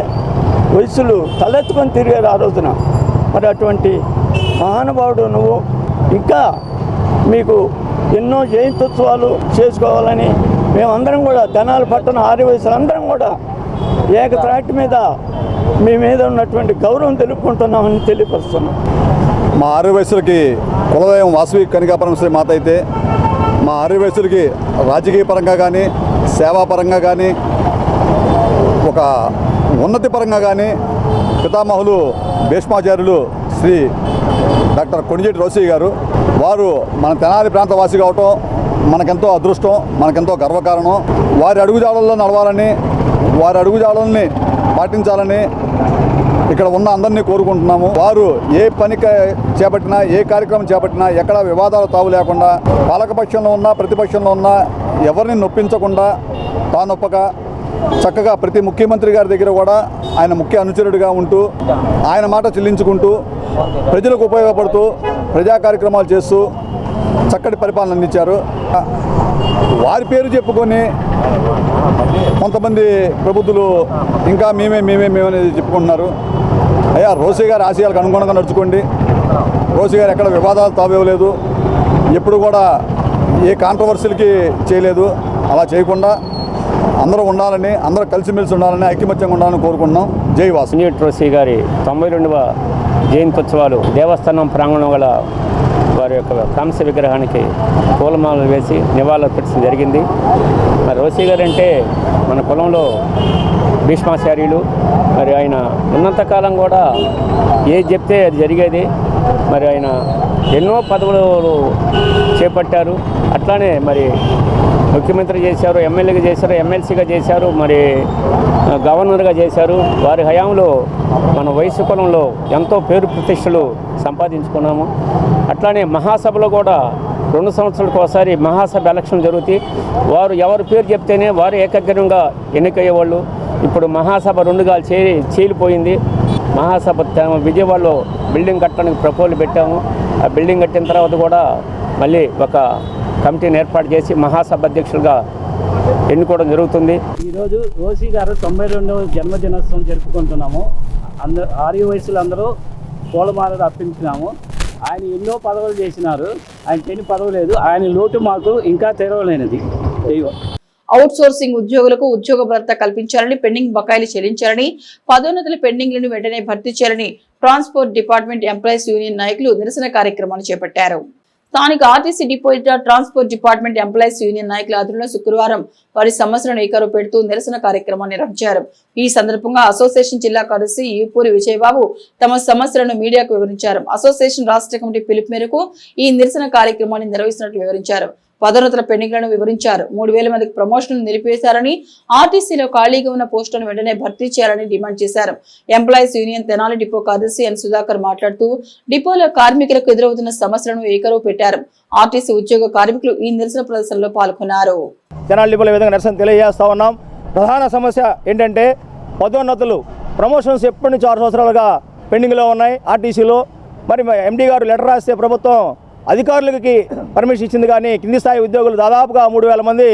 వయసులు తలెత్తుకొని తిరిగారు ఆ రోజున. మరి అటువంటి మహానుభావుడు నువ్వు. ఇంకా మీకు ఎన్నో జయంత్యోత్సవాలు చేసుకోవాలని మేమందరం కూడా తెనాలి పట్టణ ఆర్య వయసులందరం కూడా ఏకత్రాటి మీద మీ మీద ఉన్నటువంటి గౌరవం తెలుపుకుంటున్నామని తెలియపరుస్తున్నాం. మా ఆర్య వయసులకి కులదైవం వాసవి కన్యకా పరమేశ్వరి మాత అయితే, మా ఆర్య వయసులకి రాజకీయ పరంగా కానీ, సేవాపరంగా కానీ, ఒక ఉన్నతి పరంగా కానీ పితామహులు భీష్మాచార్యులు శ్రీ డాక్టర్ కొణిజేటి రోసయ్య గారు, వారు మన తెనాలి ప్రాంతవాసి కావటం మనకెంతో అదృష్టం, మనకెంతో గర్వకారణం. వారి అడుగుజాడల్లో నడవాలని, వారి అడుగుజాడల్ని పాటించాలని ఇక్కడ ఉన్న అందరినీ కోరుకుంటున్నాము. వారు ఏ పని చేపట్టినా, ఏ కార్యక్రమం చేపట్టినా ఎక్కడా వివాదాలు తావు లేకుండా, పాలకపక్షంలో ఉన్నా ప్రతిపక్షంలో ఉన్నా ఎవరిని నొప్పించకుండా తానొప్పక చక్కగా ప్రతి ముఖ్యమంత్రి గారి దగ్గర కూడా ఆయన ముఖ్య అనుచరుడిగా ఉంటూ, ఆయన మాట చెల్లించుకుంటూ, ప్రజలకు ఉపయోగపడుతూ, ప్రజా కార్యక్రమాలు చేస్తూ చక్కటి పరిపాలన అందించారు. వారి పేరు చెప్పుకొని కొంతమంది ప్రబుద్ధులు ఇంకా మేమనేది చెప్పుకుంటున్నారు. అయ్యా, రోసయ్య గారి ఆశయాలకు అనుగుణంగా నడుచుకోండి. రోసయ్య గారు ఎక్కడ వివాదాలు తావేయలేదు, ఎప్పుడు కూడా ఏ కాంట్రవర్సీలకి చేయలేదు. అలా చేయకుండా అందరూ ఉండాలని, అందరూ కలిసిమెలిసి ఉండాలని, ఐకమత్యంగా ఉండాలని కోరుకుంటున్నాం. జై వాసు. కొణిజేటి రోసయ్య గారి 92వ జయంత్యోత్సవాలు దేవస్థానం ప్రాంగణం గల వారి యొక్క కాంస్య విగ్రహానికి పూలమాలలు వేసి నివాళులర్పించడం జరిగింది. మరి రోసయ్య గారు అంటే మన కులంలో భీష్మాచార్యులు. మరి ఆయన ఉన్నంతకాలం కూడా ఏది చెప్తే అది జరిగేది. మరి ఆయన ఎన్నో పదవులు చేపట్టారు. అట్లానే మరి ముఖ్యమంత్రి చేశారు, ఎమ్మెల్యేగా చేశారు, ఎమ్మెల్సీగా చేశారు, మరి గవర్నర్గా చేశారు. వారి హయాంలో మన వయసు కులంలో ఎంతో పేరు ప్రతిష్టలు సంపాదించుకున్నాము. అట్లానే మహాసభలో కూడా 2 సంవత్సరాలకు ఒకసారి మహాసభ ఎలక్షన్ జరుగుతాయి. వారు ఎవరి పేరు చెప్తేనే వారు ఏకగ్రీవంగా ఎన్నికయ్యేవాళ్ళు. ఇప్పుడు మహాసభ 2గా చీలిపోయింది. మహాసభ విజయవాడలో బిల్డింగ్ కట్టడానికి ప్రపోజల్ పెట్టాము. ఆ బిల్డింగ్ కట్టిన తర్వాత కూడా మళ్ళీ ఒక కమిటీని ఏర్పాటు చేసి మహాసభ అధ్యక్షులుగా ఎన్నుకోవడం జరుగుతుంది. ఈరోజు రోసయ్య గారు 92వ జన్మదినోత్సవం జరుపుకుంటున్నాము. ఆర్య వయసులు అందరూ పూలమాలలు అర్పించినాము. ఆయన ఎన్నో పదవులు చేసినారు. ఆయన చేయని పదవి లేదు. ఆయన లోటు మాకు ఇంకా తెరవలేనిది. అవుట్ సోర్సింగ్ ఉద్యోగులకు ఉద్యోగ భద్రత కల్పించాలని, పెండింగ్ బకాయిలు చెల్లించాలని, పదోన్నతుల పెండింగ్లను వెంటనే భర్తీ చేయాలని ట్రాన్స్పోర్ట్ డిపార్ట్మెంట్ ఎంప్లాయీస్ యూనియన్ నాయకులు నిరసన కార్యక్రమాలు చేపట్టారు. స్థానిక RTC deposit transport department employees union నాయకుల ఆధ్వర్యంలో శుక్రవారం వారి సమస్యలను ఏకరు పెడుతూ నిరసన కార్యక్రమాన్ని నిర్వహించారు. ఈ సందర్భంగా అసోసియేషన్ జిల్లా కార్యదర్శి ఈపూరి విజయబాబు తమ సమస్యలను మీడియాకు వివరించారు. అసోసియేషన్ రాష్ట్ర కమిటీ పిలుపు మేరకు ఈ నిరసన కార్యక్రమాన్ని నిర్వహిస్తున్నట్లు వివరించారు. పదోన్నతుల పెండింగ్లను వివరించారు. 3,000 మందికి ప్రమోషన్లు నిలిపివేశారని, ఆర్టీసీలో ఖాళీగా ఉన్న పోస్టులను వెంటనే భర్తీ చేయాలని డిమాండ్ చేశారు. ఎంప్లాయీస్ యూనియన్ తెనాలి డిపో కార్యదర్శి ఎన్ సుధాకర్ మాట్లాడుతూ డిపోలో కార్మికులకు ఎదురవుతున్న సమస్యలను ఏకరువు పెట్టారు. ఆర్టీసీ ఉద్యోగ కార్మికులు ఈ నిరసన ప్రదర్శనలో పాల్గొన్నారు. తెనాలి డిపోలో విధంగా నిరసన తెలియజేస్తా ఉన్నాం. ప్రధాన సమస్య ఏంటంటే పదోన్నతులు, ప్రమోషన్స్ ఎప్పటి నుంచి 6 సంవత్సరాలుగా పెండింగ్లో ఉన్నాయి ఆర్టీసీలో. మరి ఎండీ గారు లెటర్ రాస్తే ప్రభుత్వం అధికారులకి పర్మిషన్ ఇచ్చింది, కానీ కింది స్థాయి ఉద్యోగులు దాదాపుగా 3,000 మంది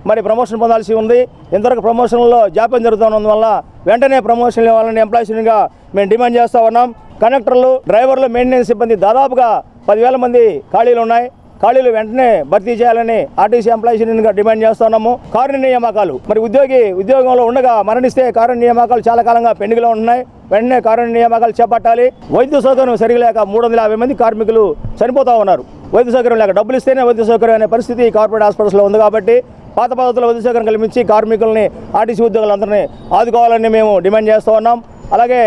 మరి ప్రమోషన్ పొందాల్సి ఉంది. ఇంతవరకు ప్రమోషన్లో జాప్యం జరుగుతున్నందువల్ల వెంటనే ప్రమోషన్లు ఇవ్వాలని ఎంప్లాయీస్గా మేము డిమాండ్ చేస్తూ ఉన్నాం. కండక్టర్లు, డ్రైవర్లు, మెయింటెనెన్స్ సిబ్బంది దాదాపుగా 10,000 మంది ఖాళీలు ఉన్నాయి. ఖాళీలు వెంటనే భర్తీ చేయాలని ఆర్టీసీ ఎంప్లాయీస్ యూనియన్గా డిమాండ్ చేస్తున్నాము. కారుణ్య నియామకాలు, మరి ఉద్యోగంలో ఉండగా మరణిస్తే కారుణ్య నియామకాలు చాలా కాలంగా పెండింగ్లో ఉన్నాయి. వెంటనే కారుణ్య నియామకాలు చేపట్టాలి. వైద్య సౌకర్యం సరిగలేక 350 మంది కార్మికులు చనిపోతూ ఉన్నారు. వైద్య సౌకర్యం లేక డబ్బులు ఇస్తేనే వైద్య సౌకర్యం అనే పరిస్థితి కార్పొరేట్ హాస్పిటల్స్లో ఉంది. కాబట్టి పాత పద్ధతుల్లో వైద్య సౌకర్యం కల్పించి కార్మికుల్ని, ఆర్టీసీ ఉద్యోగులందరినీ ఆదుకోవాలని మేము డిమాండ్ చేస్తూ ఉన్నాం. అలాగే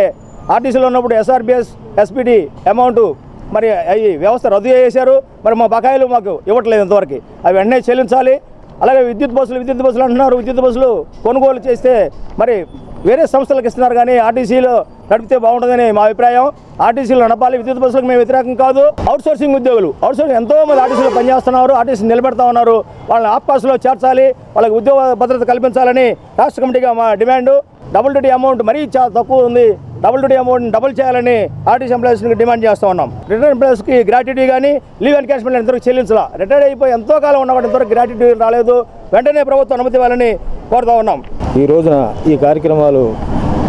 ఆర్టీసీలో ఉన్నప్పుడు SRBS, SPD అమౌంట్ మరి ఈ వ్యవస్థ రద్దు చేశారు. మరి మా బకాయిలు మాకు ఇవ్వట్లేదు ఇంతవరకు, అవి వెంటనే చెల్లించాలి. అలాగే విద్యుత్ బస్సులు అంటున్నారు. విద్యుత్ బస్సులు కొనుగోలు చేస్తే మరి వేరే సంస్థలకు ఇస్తున్నారు, కానీ ఆర్టీసీలో నడిపితే బాగుంటుందని మా అభిప్రాయం. ఆర్టీసీలో నడపాలి. విద్యుత్ బస్సులకు మేము వ్యతిరేకం కాదు. అవుట్సోర్సింగ్ ఉద్యోగులు, ఎంతో మంది ఆర్టీసీలో పనిచేస్తున్నారు, ఆర్టీసీ నిలబెడతా ఉన్నారు. వాళ్ళని ఆప్కాస్లో చేర్చాలి, వాళ్ళకి ఉద్యోగ భద్రత కల్పించాలని రాష్ట్ర కమిటీగా మా డిమాండ్. డబుల్ డ్యూటీ అమౌంట్ మరీ చాలా తక్కువ ఉంది. డబుల్ డ్యూటీ అమౌంట్ డబుల్ చేయాలని ఆర్టీసీ ఎంప్లాయీస్కి డిమాండ్ చేస్తూ ఉన్నాం. రిటైర్డ్ ఎంప్లాయీస్కి గ్రాట్యుటీ కానీ లీవ్ ఎన్కాష్మెంట్ ఎంతవరకు చెల్లించాలా. రిటైర్డ్ అయిపోయి ఎంతో కాలం ఉన్నవాడు ఎంతవరకు గ్రాట్యుటీ రాలేదు. వెంటనే ప్రభుత్వం అనుమతి ఇవ్వాలని కోరుతూ ఉన్నాం. ఈ రోజున ఈ కార్యక్రమాలు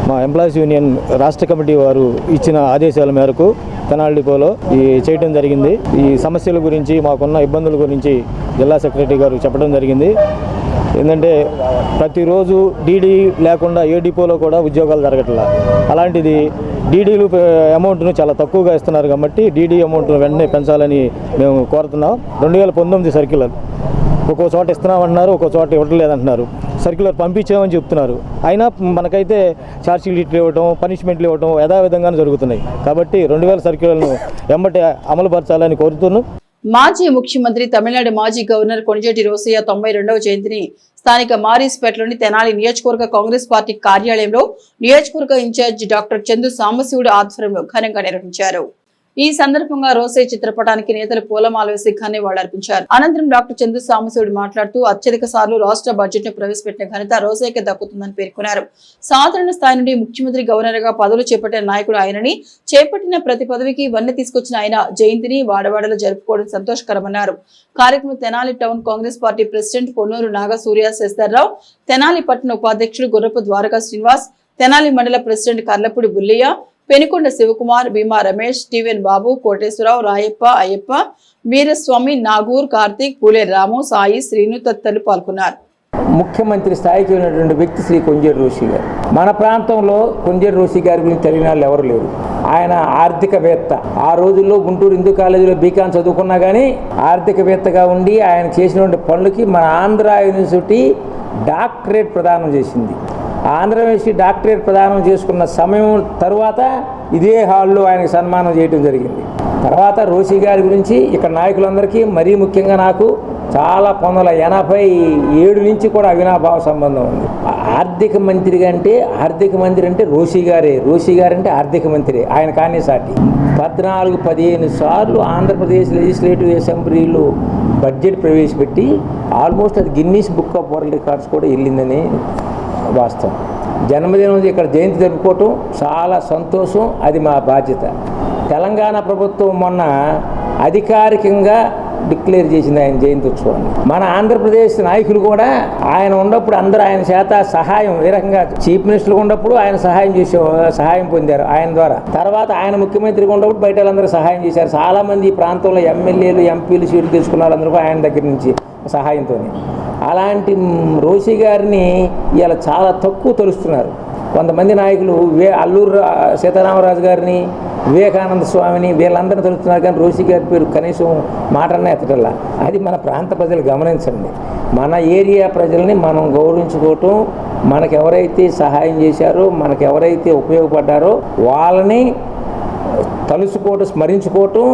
మా ఎంప్లాయీస్ యూనియన్ రాష్ట్ర కమిటీ వారు ఇచ్చిన ఆదేశాల మేరకు తెనాలి డిపోలో చేయడం జరిగింది. ఈ సమస్యల గురించి, మాకున్న ఇబ్బందుల గురించి జిల్లా సెక్రటరీ గారు చెప్పడం జరిగింది. ఏంటంటే ప్రతిరోజు డీడీ లేకుండా ఏ డిపోలో కూడా ఉద్యోగాలు జరగట్లా. అలాంటిది డీడీలు అమౌంట్ను చాలా తక్కువగా ఇస్తున్నారు కాబట్టి డీడీ అమౌంట్ను వెంటనే పెంచాలని మేము కోరుతున్నాం. 2019 సర్క్యులర్ ఒక్కో చోట ఇస్తున్నామంటున్నారు, ఒక్కో చోట ఇవ్వట్లేదంటున్నారు. సర్క్యులర్ పంపించామని చెప్తున్నారు. అయినా మనకైతే ఛార్జ్ షీట్లు ఇవ్వడం, పనిష్మెంట్లు ఇవ్వడం యథావిధంగానే జరుగుతున్నాయి. కాబట్టి 2000 సర్క్యులర్ను వెంబటి అమలుపరచాలని కోరుతున్నాం. మాజీ ముఖ్యమంత్రి, తమిళనాడు మాజీ గవర్నర్ కొణిజేటి రోసయ్య 92వ జయంతిని స్థానిక మారీస్పేటలోని తెనాలి నియోజకవర్గ కాంగ్రెస్ పార్టీ కార్యాలయంలో నియోజకవర్గ ఇన్ఛార్జి డాక్టర్ చందు సాంబశివుడు ఆధ్వర్యంలో ఘనంగా నిర్వహించారు. ఈ సందర్భంగా రోసయ్య చిత్రపటానికి నేతలు పూలమాల వేసి నివాళులర్పించారు. అనంతరం డాక్టర్ చందు సాంబశివుడు మాట్లాడుతూ అత్యధిక సార్లు రాష్ట్ర బడ్జెట్ ను ప్రవేశపెట్టిన ఘనత రోసయ్యకి దక్కుతుందని పేర్కొన్నారు. సాధారణ స్థాయి నుండి ముఖ్యమంత్రి, గవర్నర్ గా పదవులు చేపట్టిన నాయకుడు ఆయనని. చేపట్టిన ప్రతి పదవికి వన్నె తీసుకొచ్చిన ఆయన జయంతిని వాడవాడలో జరుపుకోవడం సంతోషకరమన్నారు. కార్యక్రమం Tenali town Congress party president Ponnuru Nagasurya Sasidharrao, Tenali పట్టణ ఉపాధ్యక్షుడు గుర్రపు ద్వారకా శ్రీనివాస్, తెనాలి మండల ప్రెసిడెంట్ కర్లపూడి బుల్లయ్య, పెనుకొండ శివకుమార్, భీమా రమేష్, టీవీఎన్ బాబు, కోటేశ్వరరావు, రాయప్ప, అయ్యప్ప, వీరస్వామి, నాగూర్, కార్తీక్, పూలే రాము, సాయి, శ్రీను తదితరులు పాల్గొన్నారు. ముఖ్యమంత్రి స్థాయికి ఉన్నటువంటి వ్యక్తి శ్రీ కొంజేటి రోషి గారు. మన ప్రాంతంలో కొంజేటి రోషి గారి గురించి తెలియని వాళ్ళు ఎవరు లేరు. ఆయన ఆర్థికవేత్త. ఆ రోజుల్లో గుంటూరు హిందూ కాలేజీలో బీకాం చదువుకున్నా కానీ ఆర్థికవేత్తగా ఉండి ఆయన చేసినటువంటి పనులకి మన ఆంధ్ర యూనివర్సిటీ డాక్టరేట్ ప్రదానం చేసింది. ఆంధ్ర యూనివర్సిటీ డాక్టరేట్ ప్రదానం చేసుకున్న సమయం తర్వాత ఇదే హాల్లో ఆయనకు సన్మానం చేయడం జరిగింది. తర్వాత రోషి గారి గురించి ఇక్కడ నాయకులందరికీ, మరీ ముఖ్యంగా నాకు చాలా 1987 నుంచి కూడా అవినాభావ సంబంధం ఉంది. ఆర్థిక మంత్రి అంటే రోషి గారే. రోషి గారంటే ఆర్థిక మంత్రి. ఆయన కానీ సాటి 14-15 సార్లు ఆంధ్రప్రదేశ్ లెజిస్లేటివ్ అసెంబ్లీలో బడ్జెట్ ప్రవేశపెట్టి ఆల్మోస్ట్ అది Guinness book of world records కూడా వెళ్ళిందని వాస్తవం. జన్మదినం ఇక్కడ జయంతి జరుపుకోవటం చాలా సంతోషం. అది మా బాధ్యత. తెలంగాణ ప్రభుత్వం మొన్న అధికారికంగా డిక్లేర్ చేసింది ఆయన జయంతి ఉత్సవాన్ని. మన ఆంధ్రప్రదేశ్ నాయకులు కూడా ఆయన ఉన్నప్పుడు అందరూ ఆయన చేత సహాయం, ఏ రకంగా చీఫ్ మినిస్టర్గా ఉన్నప్పుడు ఆయన సహాయం పొందారు ఆయన ద్వారా. తర్వాత ఆయన ముఖ్యమంత్రిగా ఉన్నప్పుడు బయట వాళ్ళందరూ సహాయం చేశారు. చాలామంది ఈ ప్రాంతంలో ఎమ్మెల్యేలు, ఎంపీలు సీట్లు తీసుకున్న వాళ్ళందరూ ఆయన దగ్గర నుంచి సహాయంతో. అలాంటి రోషి గారిని ఇలా చాలా తక్కువ తలుస్తున్నారు కొంతమంది నాయకులు. అల్లూరు సీతారామరాజు గారిని, వివేకానంద స్వామిని, వీళ్ళందరినీ తలుస్తున్నారు, కానీ రోషి గారి పేరు కనీసం మాటనే ఎత్తటల్లా. అది మన ప్రాంత ప్రజలు గమనించండి. మన ఏరియా ప్రజల్ని మనం గౌరవించుకోవటం, మనకు ఎవరైతే సహాయం చేశారో, మనకు ఎవరైతే ఉపయోగపడ్డారో వాళ్ళని తలుసుకోవటం, స్మరించుకోవటం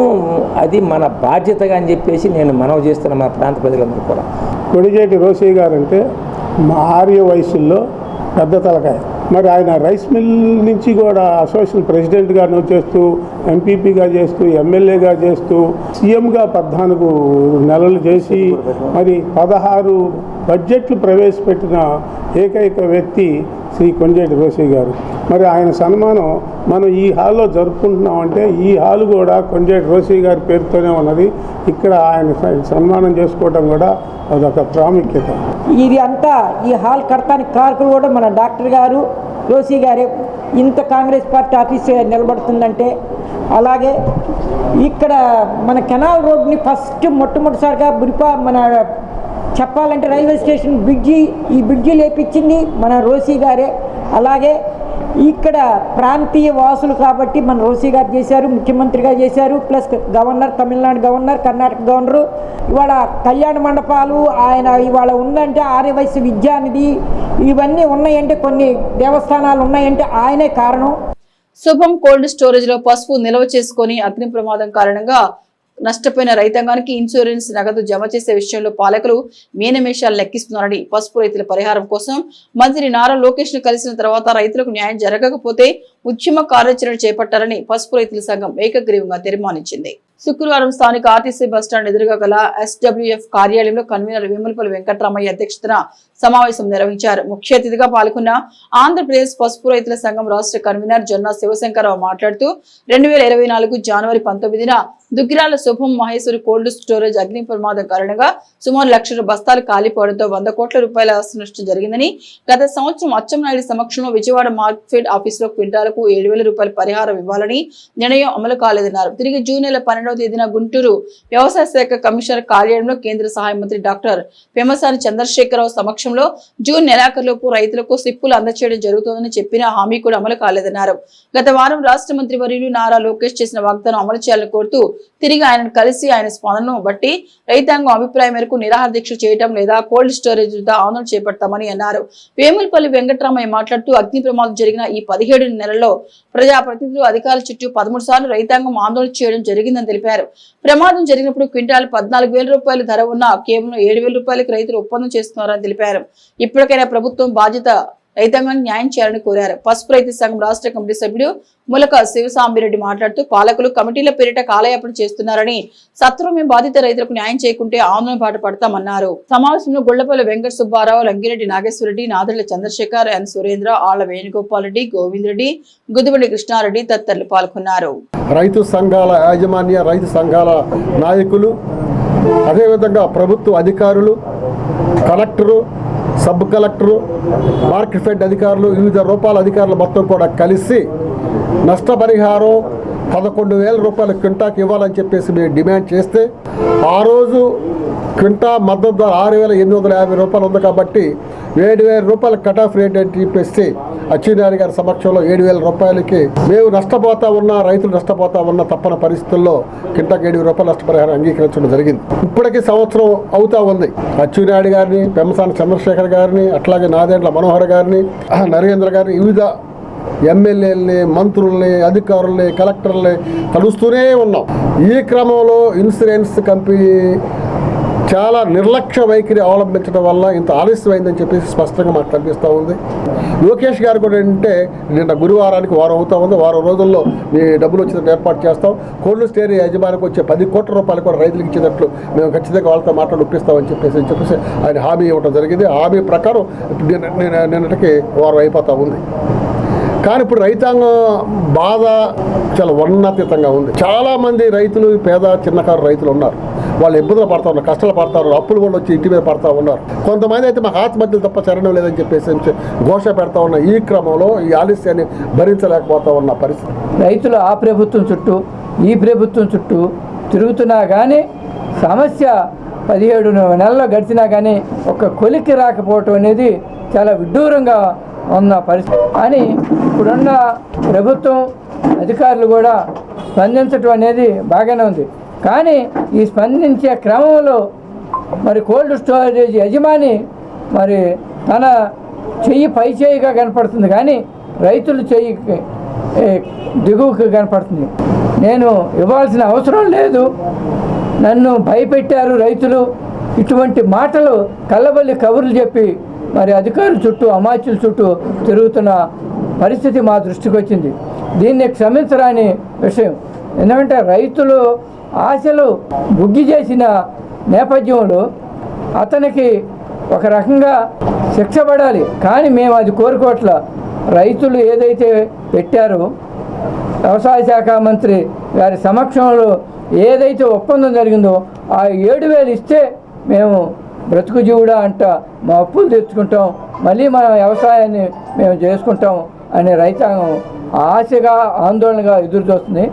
అది మన బాధ్యతగా అని చెప్పేసి నేను మనవి చేస్తున్న మా ప్రాంత ప్రజలందరూ కూడా. కొణిజేటి రోసయ్య గారు అంటే మా ఆర్య వయసుల్లో పెద్ద తలకాయ. మరి ఆయన రైస్ మిల్ నుంచి కూడా అసోసియేషన్ ప్రెసిడెంట్గా చేస్తూ, ఎంపీపీగా చేస్తూ, ఎమ్మెల్యేగా చేస్తూ, సీఎంగా 14 నెలలు చేసి మరి 16 బడ్జెట్లు ప్రవేశపెట్టిన ఏకైక వ్యక్తి శ్రీ కొణిజేటి రోసయ్య గారు. మరి ఆయన సన్మానం మనం ఈ హాల్లో జరుపుకుంటున్నామంటే ఈ హాల్ కూడా కొణిజేటి రోసయ్య గారి పేరుతోనే ఉన్నది. ఇక్కడ ఆయన సన్మానం చేసుకోవడం కూడా అదొక ప్రాముఖ్యత. ఇది అంతా ఈ హాల్ కడతానికి కారకులు కూడా మన డాక్టర్ గారు, రోసయ్య గారే. ఇంత కాంగ్రెస్ పార్టీ ఆఫీస్ నిలబడుతుందంటే, అలాగే ఇక్కడ మన కెనాల్ రోడ్ని మొట్టమొదటిసారిగా మన చెప్పాలంటే రైల్వే స్టేషన్ ఈ బ్రిడ్జి లేపించింది మన రోసయ్య గారే. అలాగే ఇక్కడ ప్రాంతీయ వాసులు కాబట్టి మన రోసయ్య గారు చేశారు, ముఖ్యమంత్రిగా చేశారు, plus governor, Tamil Nadu governor, Karnataka governor. ఇవాళ కళ్యాణ మండపాలు ఆయన ఇవాళ ఉందంటే ఆర్యవైశ్య విద్యానిధి ఇవన్నీ ఉన్నాయంటే, కొన్ని దేవస్థానాలు ఉన్నాయంటే ఆయనే కారణం. శుభం కోల్డ్ స్టోరేజ్ లో పసుపు నిల్వ చేసుకుని అగ్ని ప్రమాదం కారణంగా నష్టపోయిన రైతాంగానికి ఇన్సూరెన్స్ నగదు జమ చేసే విషయంలో పాలకులు మీనమేషాలు లెక్కిస్తున్నారని, పసుపు రైతుల పరిహారం కోసం మంత్రి నారా లోకేష్ ను కలిసిన తర్వాత రైతులకు న్యాయం జరగకపోతే ఉద్యమ కార్యాచరణ చేపట్టారని పసుపు రైతుల సంఘం ఏకగ్రీవంగా తీర్మానించింది. శుక్రవారం స్థానిక ఆర్టీసీ బస్టాండ్ ఎదురుగా గల SWF కార్యాలయంలో కన్వీనర్ వేములపల్లి వెంకట్రామయ్య అధ్యక్షతన సమావేశం నిర్వహించారు. ముఖ్య అతిథిగా పాల్గొన్న ఆంధ్రప్రదేశ్ పసుపు రైతుల సంఘం రాష్ట్ర కన్వీనర్ జొన్న శివశంకరరావు మాట్లాడుతూ 2024 జనవరి 19న దుగ్గిరాల శుభం మహేశ్వరి కోల్డ్ స్టోరేజ్ అగ్ని ప్రమాదం కారణంగా సుమారు 1,00,000 బస్తాలు కాలిపోవడంతో 100 కోట్ల రూపాయల ఆస్తి నష్టం జరిగిందని, గత సంవత్సరం అచ్చెన్నాయుడు సమక్షంలో విజయవాడ మార్కెట్ ఆఫీసులో క్వింటాలకు 7,000 రూపాయల పరిహారం ఇవ్వాలని నిర్ణయం అమలు కాలేదన్నారు. తిరిగి జూన్ నెల 12వ తేదీన గుంటూరు వ్యవసాయ శాఖ కమిషనర్ కార్యాలయంలో కేంద్ర సహాయ మంత్రి డాక్టర్ పెమ్మసాని చంద్రశేఖరరావు సమక్షంలో జూన్ నెలాఖరులోపు రైతులకు సిప్పులు అందచేయడం జరుగుతుందని చెప్పిన హామీ కూడా అమలు కాలేదన్నారు. గత వారం రాష్ట్ర మంత్రి వర్యులు నారా లోకేష్ చేసిన వాగ్దానం అమలు చేయాలని కోరుతూ తిరిగి ఆయనను కలిసి ఆయన స్పందనను బట్టి రైతాంగం అభిప్రాయం మేరకు నిరాహార దీక్ష చేయడం లేదా కోల్డ్ స్టోరేజ్ ఆందోళన చేపడతామని అన్నారు. వేములపల్లి వెంకట్రామయ్య మాట్లాడుతూ అగ్ని ప్రమాదం జరిగిన ఈ 17 నెలల్లో ప్రజాప్రతినిధులు అధికారుల చుట్టూ 13 సార్లు రైతాంగం ఆందోళన చేయడం జరిగిందని తెలిపారు. ప్రమాదం జరిగినప్పుడు క్వింటాల్ 14,000 రూపాయల ధర ఉన్న కేవలం 7,000 రూపాయలకు రైతులు ఒప్పందం చేస్తున్నారని తెలిపారు. ఇప్పటికైనా ప్రభుత్వం బాధ్యత రైతాంగానికి న్యాయం చేయాలని కోరారు. పసుపు రైతు సంఘం రాష్ట్ర కమిటీ సభ్యుడు ములక శివసాంబిరెడ్డి మాట్లాడుతూ పాలకులు కమిటీల పేరిట కాలయాపన చేస్తున్నారని, సత్వరమే బాధిత రైతులకు న్యాయం చేయకుంటే ఆందోళన బాట పడతామన్నారు. సమావేశంలో గుళ్లపల్లి వెంకట సుబ్బారావు, లంగిరెడ్డి నాగేశ్వరరెడ్డి, నాదెళ్ల చంద్రశేఖర్, ఎన్ సురేంద్ర, ఆళ్ల వేణుగోపాల్ రెడ్డి, గోవిందరెడ్డి, గుదిబండి కృష్ణారెడ్డి తదితరులు పాల్గొన్నారు. రైతు సంఘాల యాజమాన్య, రైతు సంఘాల నాయకులు, అదేవిధంగా ప్రభుత్వ అధికారులు, collector, sub collector, market fed అధికారులు, వివిధ రూపాయల అధికారులు మొత్తం కూడా కలిసి నష్టపరిహారం 11,000 రూపాయల క్వింటాకి ఇవ్వాలని చెప్పేసి మేము డిమాండ్ చేస్తే, ఆ రోజు క్వింటా మద్దతు ధర 6,850 రూపాయలు ఉంది కాబట్టి 7,000 రూపాయల కట్ ఆఫ్ రేట్ అని చెప్పేసి అచ్చెన్నాయుడు గారి సమక్షంలో 7,000 రూపాయలకి మేము నష్టపోతా ఉన్నా, రైతులు నష్టపోతా ఉన్న తప్పని పరిస్థితుల్లో క్వింటాకి 7,000 రూపాయల నష్టపరిహారం అంగీకరించడం జరిగింది. ఇప్పటికీ సంవత్సరం అవుతా ఉంది. అచ్చెన్నాయుడు గారిని, పెమ్మసాని చంద్రశేఖర్ గారిని, అట్లాగే నాదెండ్ల మనోహర్ గారిని, నరేంద్ర గారిని, వివిధ ఎమ్మెల్యేలని, మంత్రుల్ని, అధికారుల్ని, కలెక్టర్లని కలుస్తూనే ఉన్నాం. ఈ క్రమంలో ఇన్సూరెన్స్ కంపెనీ చాలా నిర్లక్ష్య వైఖరి అవలంబించడం వల్ల ఇంత ఆలస్యమైందని చెప్పేసి స్పష్టంగా మాకు కనిపిస్తూ ఉంది. లోకేష్ గారు కూడా ఏంటంటే నిన్న గురువారానికి వారం అవుతా ఉంది, వారం రోజుల్లో మీ డబ్బులు వచ్చేటట్టు ఏర్పాటు చేస్తాం, కోల్డ్ స్టోరేజ్ యజమానికి వచ్చే 10 కోట్ల రూపాయలు కూడా రైతులకు ఇచ్చేటట్లు మేము ఖచ్చితంగా వాళ్ళతో మాట్లాడి ఒప్పిస్తామని చెప్పేసి ఆయన హామీ ఇవ్వడం జరిగింది. హామీ ప్రకారం నిన్నటికి వారం అయిపోతూ ఉంది. కానీ ఇప్పుడు రైతాంగం బాధ చాలా వర్ణాతీతంగా ఉంది. చాలామంది రైతులు, పేద చిన్నకారు రైతులు ఉన్నారు, వాళ్ళు ఇబ్బందులు పడతా ఉన్నారు, కష్టాలు పడతా ఉన్నారు, అప్పులు కూడా వచ్చి ఇంటి మీద పడతా ఉన్నారు. కొంతమంది అయితే మాకు ఆత్మహత్యలు తప్ప చరణం లేదని చెప్పేసి ఘోష పెడతా ఉన్న ఈ క్రమంలో ఈ ఆలస్యాన్ని భరించలేకపోతా ఉన్న పరిస్థితి. రైతులు ఆ ప్రభుత్వం చుట్టూ ఈ ప్రభుత్వం చుట్టూ తిరుగుతున్నా కానీ సమస్య 17 నెలలు గడిచినా కానీ ఒక కొలిక్కి రాకపోవటం అనేది చాలా విడ్డూరంగా ఉన్న పరిస్థితి అని ఇప్పుడున్న ప్రభుత్వం అధికారులు కూడా స్పందించడం అనేది బాగానే ఉంది. కానీ ఈ స్పందించే క్రమంలో మరి కోల్డ్ స్టోరేజ్ యజమాని మరి తన చెయ్యి పై చేయిగా కనపడుతుంది, కానీ రైతులు చెయ్యి దిగువకు కనపడుతుంది. నేను ఇవ్వాల్సిన అవసరం లేదు, నన్ను భయపెట్టారు రైతులు, ఇటువంటి మాటలు కళ్ళబల్లి కబుర్లు చెప్పి మరి అధికారుల చుట్టూ అమాత్యుల చుట్టూ తిరుగుతున్న పరిస్థితి మా దృష్టికి వచ్చింది. దీన్ని క్షమించరాని విషయం. ఎందుకంటే రైతులు ఆశలు బుగ్గి చేసిన నేపథ్యంలో అతనికి ఒక రకంగా శిక్ష పడాలి, కానీ మేము అది కోరుకోవట్ల. రైతులు ఏదైతే పెట్టారో వ్యవసాయ శాఖ మంత్రి గారి సమక్షంలో ఏదైతే ఒప్పందం జరిగిందో ఆ 7,000 ఇస్తే మేము బ్రతుకు జీవుడా అంట మా అప్పులు తెచ్చుకుంటాం, మళ్ళీ మన వ్యవసాయాన్ని మేము చేసుకుంటాం అనే రైతాంగం ఆశగా ఆందోళనగా ఎదురు చూస్తుంది.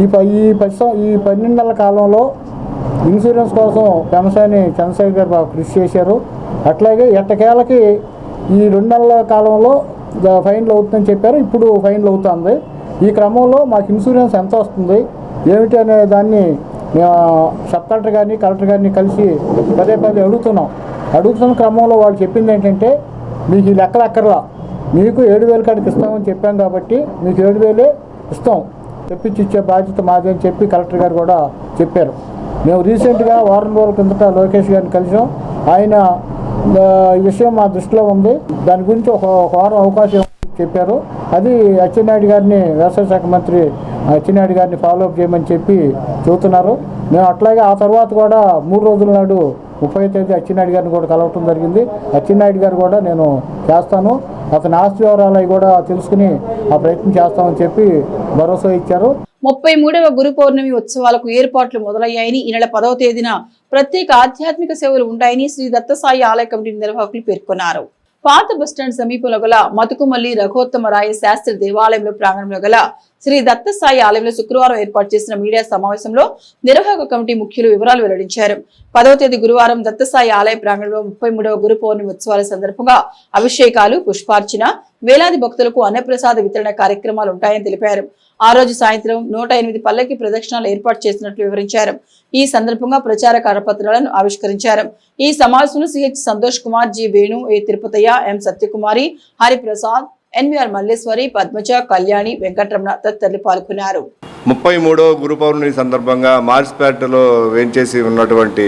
ఈ 12 నెలల కాలంలో ఇన్సూరెన్స్ కోసం పెమసాని చంద్రశేఖర్ గారు బాగా కృషి చేశారు. అట్లాగే ఎట్టకేలకి ఈ 2 నెలల కాలంలో ఫైన్లు అవుతుందని చెప్పారు, ఇప్పుడు ఫైన్లు అవుతుంది. ఈ క్రమంలో మాకు ఇన్సూరెన్స్ ఎంత వస్తుంది ఏమిటి అనే దాన్ని సబ్ కలెక్టర్ గారిని కలెక్టర్ గారిని కలిసి పదే అడుగుతున్న క్రమంలో వాళ్ళు చెప్పింది ఏంటంటే, మీకు ఈ లెక్కలక్కర్లా, మీకు 7,000 కాడికి ఇస్తామని చెప్పాం కాబట్టి మీకు 7,000 ఇస్తాం, తెప్పించి ఇచ్చే బాధ్యత మాది అని చెప్పి కలెక్టర్ గారు కూడా చెప్పారు. మేము రీసెంట్గా వారం రోజుల కిందట లోకేష్ గారిని కలిసాం. ఆయన ఈ విషయం మా దృష్టిలో ఉంది, దాని గురించి ఒక వారం అవకాశం చెప్పారు. అది అచ్చెన్నాయుడు గారిని, వ్యవసాయ శాఖ మంత్రి అచ్చెన్నాయుడు గారిని ఫాలోఅప్ చేయమని చెప్పి చూస్తున్నారు. మేము అట్లాగే ఆ తర్వాత కూడా 3 రోజుల నాడు 30వ తేదీ అచ్చెన్నాయుడు గారిని కూడా కలవటం జరిగింది. అచ్చెన్నాయుడు గారు కూడా నేను చేస్తాను, అతని ఆస్తి వివరాలు కూడా తెలుసుకుని ఆ ప్రయత్నం చేస్తామని చెప్పి భరోసా ఇచ్చారు. 33వ గురు పౌర్ణమి ఉత్సవాలకు ఏర్పాట్లు మొదలయ్యాయని, ఈ నెల 10వ తేదీన ప్రత్యేక ఆధ్యాత్మిక సేవలు ఉంటాయని శ్రీ దత్తసాయి ఆలయ కమిటీ నిర్వాహకులు పేర్కొన్నారు. పాత బస్టాండ్ సమీపంలో గల మతుకుమల్లి రఘోత్తమరాయ శాస్త్రి దేవాలయంలో ప్రాంగణంలో గల శ్రీ దత్తసాయి ఆలయంలో శుక్రవారం ఏర్పాటు చేసిన మీడియా సమావేశంలో నిర్వాహక కమిటీ ముఖ్యులు వివరాలు వెల్లడించారు. 10వ తేదీ గురువారం దత్తసాయి ఆలయ ప్రాంగణంలో 33వ గురు పౌర్ణమి ఉత్సవాల సందర్భంగా అభిషేకాలు, పుష్పార్చన, వేలాది భక్తులకు అన్నప్రసాద వితరణ కార్యక్రమాలు ఉంటాయని తెలిపారు. ఆ రోజు సాయంత్రం 108 పల్లకి ప్రదక్షిణాలు ఏర్పాటు చేసినట్లు వివరించారు. ఈ సందర్భంగా ప్రచార కరపత్రాలను ఆవిష్కరించారు. ఈ సమావేశంలో సిహెచ్ సంతోష్ కుమార్, జి వేణు, ఏ తిరుపతయ్య, ఎం సత్యకుమారి, హరిప్రసాద్, ఎన్వీఆర్ మల్లేశ్వరి, పద్మజ, కళ్యాణి, వెంకటరమణ తదితరులు పాల్గొన్నారు. 33వ గురు పౌర్ణమి సందర్భంగా మార్చిపేటలో వేంచేసి ఉన్నటువంటి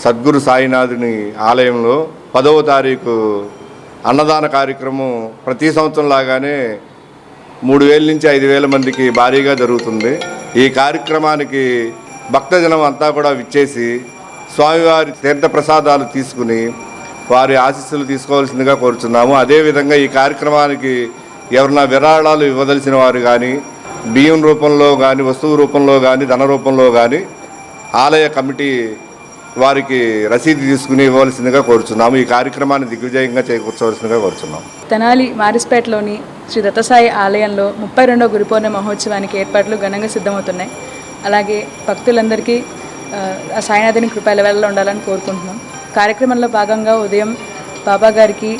సద్గురు సాయినాథుని ఆలయంలో 10వ తారీఖు అన్నదాన కార్యక్రమం ప్రతి సంవత్సరం లాగానే 3,000 నుంచి 5,000 మందికి భారీగా జరుగుతుంది. ఈ కార్యక్రమానికి భక్తజనం అంతా కూడా విచ్చేసి స్వామివారి తీర్థ ప్రసాదాలు తీసుకుని వారి ఆశీస్సులు తీసుకోవాల్సిందిగా కోరుచున్నాము. అదేవిధంగా ఈ కార్యక్రమానికి ఎవరన్నా విరాళాలు ఇవ్వదలిచిన వారు కానీ, బియ్యం రూపంలో కానీ, వస్తువు రూపంలో కానీ, ధన రూపంలో కానీ ఆలయ కమిటీ వారికి రసీదు తీసుకుని ఇవ్వవలసిందిగా కోరుచున్నాము. ఈ కార్యక్రమాన్ని దిగ్విజయంగా చేకూర్చవలసిందిగా కోరుచున్నాము. తెనాలి మారిస్పేటలోని శ్రీ దత్తసాయి ఆలయంలో 32వ గురు పౌర్ణమి మహోత్సవానికి ఏర్పాట్లు ఘనంగా సిద్ధమవుతున్నాయి. అలాగే భక్తులందరికీ సాయినాథుని కృప లెవెల్లో ఉండాలని కోరుకుంటున్నాం. కార్యక్రమంలో భాగంగా ఉదయం బాబా గారికి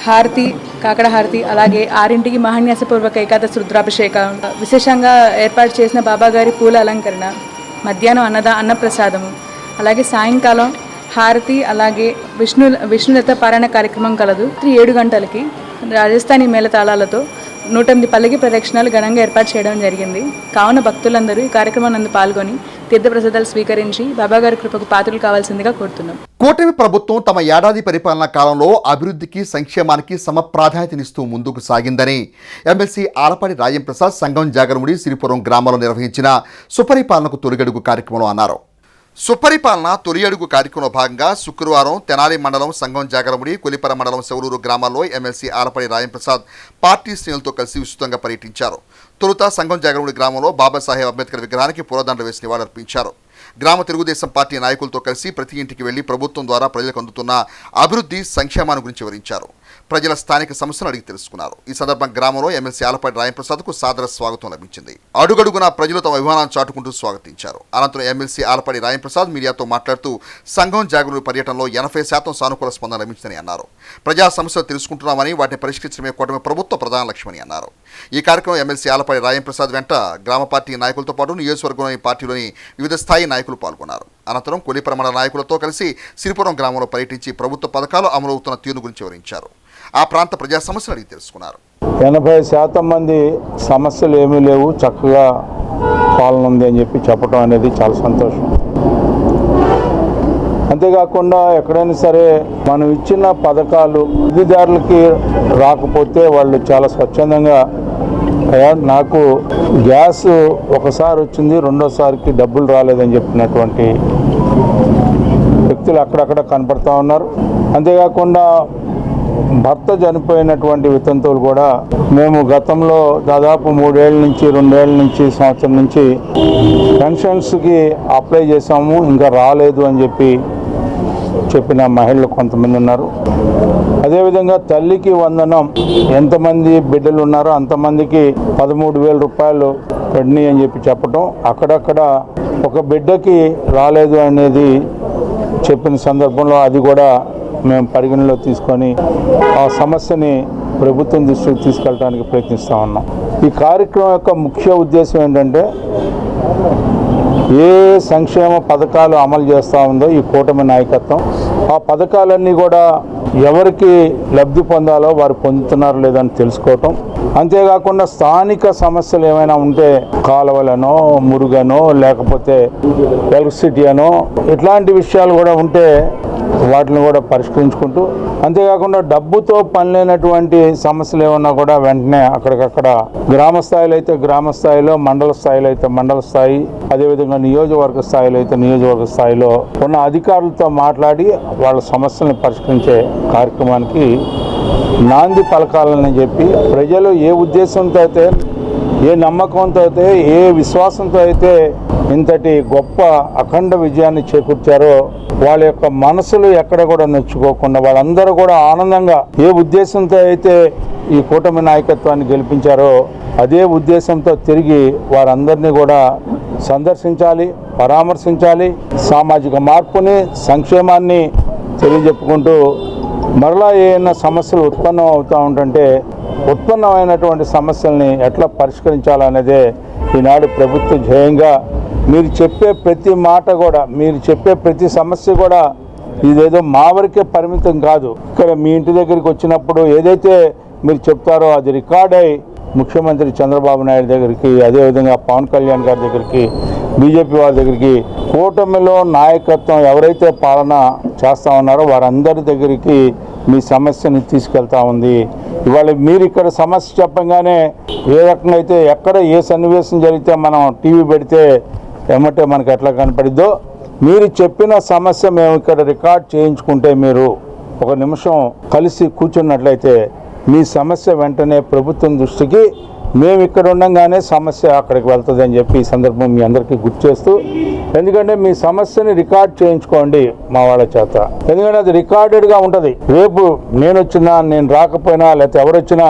హారతి, కాకడ హారతి, అలాగే 6ంటికి మహాన్యాసపూర్వక ఏకాదశి రుద్రాభిషేకం, విశేషంగా ఏర్పాటు చేసిన బాబా గారి పూల అలంకరణ, మధ్యాహ్నం అన్నప్రసాదము, అలాగే సాయంకాలం హారతి, అలాగే విష్ణులత పారాయణ కార్యక్రమం కలదు. 7 గంటలకి రాజస్థానీ మేళతాళాలతో 108 పల్లకి ప్రదక్షిణాలు ఘనంగా ఏర్పాటు చేయడం జరిగింది. కావున భక్తులందరూ ఈ కార్యక్రమం నందు పాల్గొని తీర్థప్రసాదాలు స్వీకరించి బాబాగారి కృపకు పాత్రలు కావాల్సిందిగా కోరుతున్నాం. కూటమి ప్రభుత్వం తమ ఏడాది పరిపాలనా కాలంలో అభివృద్ధికి, సంక్షేమానికి సమప్రాధాన్యతనిస్తూ ముందుకు సాగిందని ఎమ్మెల్సీ ఆలపాటి రాజేంద్ర ప్రసాద్ సంఘం జాగరముడి సిరిపురం గ్రామంలో నిర్వహించిన సుపరిపాలనకు తొలిగడుగు కార్యక్రమంలో అన్నారు. సుపరిపాలన తొలి అడుగు కార్యక్రమంలో భాగంగా శుక్రవారం తెనాలి మండలం సంఘం జాగరముడి, కొలిపర మండలం శౌలూరు గ్రామాల్లో ఎమ్మెల్సీ ఆలపాటి రాజేంద్ర ప్రసాద్ పార్టీ శ్రేణులతో కలిసి విస్తృతంగా పర్యటించారు. తొలుత సంఘం జాగరముడి గ్రామంలో బాబాసాహెబ్ అంబేద్కర్ విగ్రహానికి పూలదండ వేసి నివాళులర్పించారు. గ్రామ తెలుగుదేశం పార్టీ నాయకులతో కలిసి ప్రతి ఇంటికి వెళ్లి ప్రభుత్వం ద్వారా ప్రజలకు అందుతున్న అభివృద్ధి, సంక్షేమాన్ని గురించి వివరించారు. ప్రజల స్థానిక సమస్యలను అడిగి తెలుసుకున్నారు. ఈ సందర్భంగా గ్రామంలో ఎమ్మెల్సీ ఆలపాటి రాజేంద్ర ప్రసాద్కు సాదర స్వాగతం లభించింది. అడుగడుగునా ప్రజలు తమ అభిమానాన్ని చాటుకుంటూ స్వాగతించారు. అనంతరం ఎమ్మెల్సీ ఆలపాటి రాజేంద్ర ప్రసాద్ మీడియాతో మాట్లాడుతూ సంఘం జాగరూక పర్యటనలో 80% సానుకూల స్పందన లభించిందని అన్నారు. ప్రజా సమస్యలు తెలుసుకుంటున్నామని, వాటిని పరిష్కరించడమే కూటమి ప్రభుత్వ ప్రధాన లక్ష్యమని అన్నారు. ఈ కార్యక్రమం ఎమ్మెల్సీ ఆలపాటి రాజేంద్ర ప్రసాద్ వెంట గ్రామ పార్టీ నాయకులతో పాటు నియోజకవర్గంలోని పార్టీలోని వివిధ స్థాయి నాయకులు పాల్గొన్నారు. అనంతరం కొలిపర మండల నాయకులతో కలిసి సిరిపురం గ్రామంలో పర్యటించి ప్రభుత్వ పథకాలు అమలవుతున్న తీరును గురించి వివరించారు. ఆ ప్రాంత ప్రజా సమస్యలు అడిగి తెలుసుకున్నారు. 80% మంది సమస్యలు ఏమీ లేవు, చక్కగా పాలన ఉంది అని చెప్పి చెప్పడం అనేది చాలా సంతోషం. అంతేకాకుండా ఎక్కడైనా సరే మనం ఇచ్చిన పథకాలు లబ్ధిదారులకి రాకపోతే వాళ్ళు చాలా స్వచ్ఛందంగా నాకు గ్యాస్ ఒకసారి వచ్చింది, రెండోసారికి డబ్బులు రాలేదని చెప్పినటువంటి వ్యక్తులు అక్కడక్కడ కనపడతా ఉన్నారు. అంతేకాకుండా భర్త చనిపోయినటువంటి వితంతువులు కూడా మేము గతంలో దాదాపు 3 ఏళ్ళ నుంచి 2 ఏళ్ళ నుంచి సంవత్సరం నుంచి పెన్షన్స్కి అప్లై చేసాము, ఇంకా రాలేదు అని చెప్పిన మహిళలు కొంతమంది ఉన్నారు. అదేవిధంగా తల్లికి వందనం ఎంతమంది బిడ్డలు ఉన్నారో అంతమందికి 13,000 రూపాయలు పడినాయి అని చెప్పడం, అక్కడక్కడ ఒక బిడ్డకి రాలేదు అనేది చెప్పిన సందర్భంలో అది కూడా మేము పరిగణలో తీసుకొని ఆ సమస్యని ప్రభుత్వం దృష్టికి తీసుకెళ్ళడానికి ప్రయత్నిస్తూ ఉన్నాం. ఈ కార్యక్రమం యొక్క ముఖ్య ఉద్దేశం ఏంటంటే ఏ సంక్షేమ పథకాలు అమలు చేస్తూ ఉందో ఈ కూటమి నాయకత్వం ఆ పథకాలన్నీ కూడా ఎవరికి లబ్ధి పొందాలో వారు పొందుతున్నారో లేదని తెలుసుకోవటం, అంతేకాకుండా స్థానిక సమస్యలు ఏమైనా ఉంటే కాలువలనో మురుగనో లేకపోతే ఎలక్ట్రిసిటీ అనో ఇట్లాంటి విషయాలు కూడా ఉంటే వాటిని కూడా పరిష్కరించుకుంటూ, అంతేకాకుండా డబ్బుతో పనిలేనటువంటి సమస్యలు ఏమన్నా కూడా వెంటనే అక్కడికక్కడ గ్రామ స్థాయిలో అయితే గ్రామ స్థాయిలో, మండల స్థాయిలో అయితే మండల స్థాయి, అదేవిధంగా నియోజకవర్గ స్థాయిలో అయితే నియోజకవర్గ స్థాయిలో ఉన్న అధికారులతో మాట్లాడి వాళ్ళ సమస్యలను పరిష్కరించే కార్యక్రమానికి నాంది పలకాలని చెప్పి ప్రజలు ఏ ఉద్దేశంతో అయితే, ఏ నమ్మకంతో అయితే, ఏ విశ్వాసంతో అయితే ఇంతటి గొప్ప అఖండ విజయాన్ని చేకూర్చారో వాళ్ళ యొక్క మనసులు ఎక్కడ కూడా నొచ్చుకోకుండా వాళ్ళందరూ కూడా ఆనందంగా ఏ ఉద్దేశంతో అయితే ఈ కూటమి నాయకత్వాన్ని గెలిపించారో అదే ఉద్దేశంతో తిరిగి వారందరినీ కూడా సందర్శించాలి, పరామర్శించాలి, సామాజిక మార్పుని సంక్షేమాన్ని తెలియజెప్పుకుంటూ మరలా ఏమైనా సమస్యలు ఉత్పన్నం అవుతూ ఉంటుంటే ఉత్పన్నమైనటువంటి సమస్యల్ని ఎట్లా పరిష్కరించాలనేదే ఈనాడు ప్రభుత్వ ధ్యేయంగా. మీరు చెప్పే ప్రతి మాట కూడా, మీరు చెప్పే ప్రతి సమస్య కూడా ఇదేదో మా వరకే పరిమితం కాదు. ఇక్కడ మీ ఇంటి దగ్గరికి వచ్చినప్పుడు ఏదైతే మీరు చెప్తారో అది రికార్డ్ అయి ముఖ్యమంత్రి చంద్రబాబు నాయుడు దగ్గరికి, అదేవిధంగా పవన్ కళ్యాణ్ గారి దగ్గరికి, బీజేపీ వారి దగ్గరికి, కూటమిలో నాయకత్వం ఎవరైతే పాలన చేస్తూ ఉన్నారో వారందరి దగ్గరికి మీ సమస్యని తీసుకెళ్తా ఉంది. ఇవాళ మీరు ఇక్కడ సమస్య చెప్పగానే ఏ రకంగా అయితే ఎక్కడ ఏ సన్నివేశం జరిగితే మనం టీవీ పెడితే ఏమంటే మనకు ఎట్లా కనపడిద్దో, మీరు చెప్పిన సమస్య మేము ఇక్కడ రికార్డ్ చేయించుకుంటే మీరు ఒక నిమిషం కలిసి కూర్చున్నట్లయితే మీ సమస్య వెంటనే ప్రభుత్వం దృష్టికి మేము ఇక్కడ ఉండగానే సమస్య అక్కడికి వెళ్తుంది అని చెప్పి ఈ సందర్భం మీ అందరికీ గుర్తు చేస్తూ, ఎందుకంటే మీ సమస్యని రికార్డ్ చేయించుకోండి మా వాళ్ళ చేత, ఎందుకంటే అది రికార్డెడ్గా ఉంటుంది. రేపు నేను వచ్చినా నేను రాకపోయినా లేకపోతే ఎవరు వచ్చినా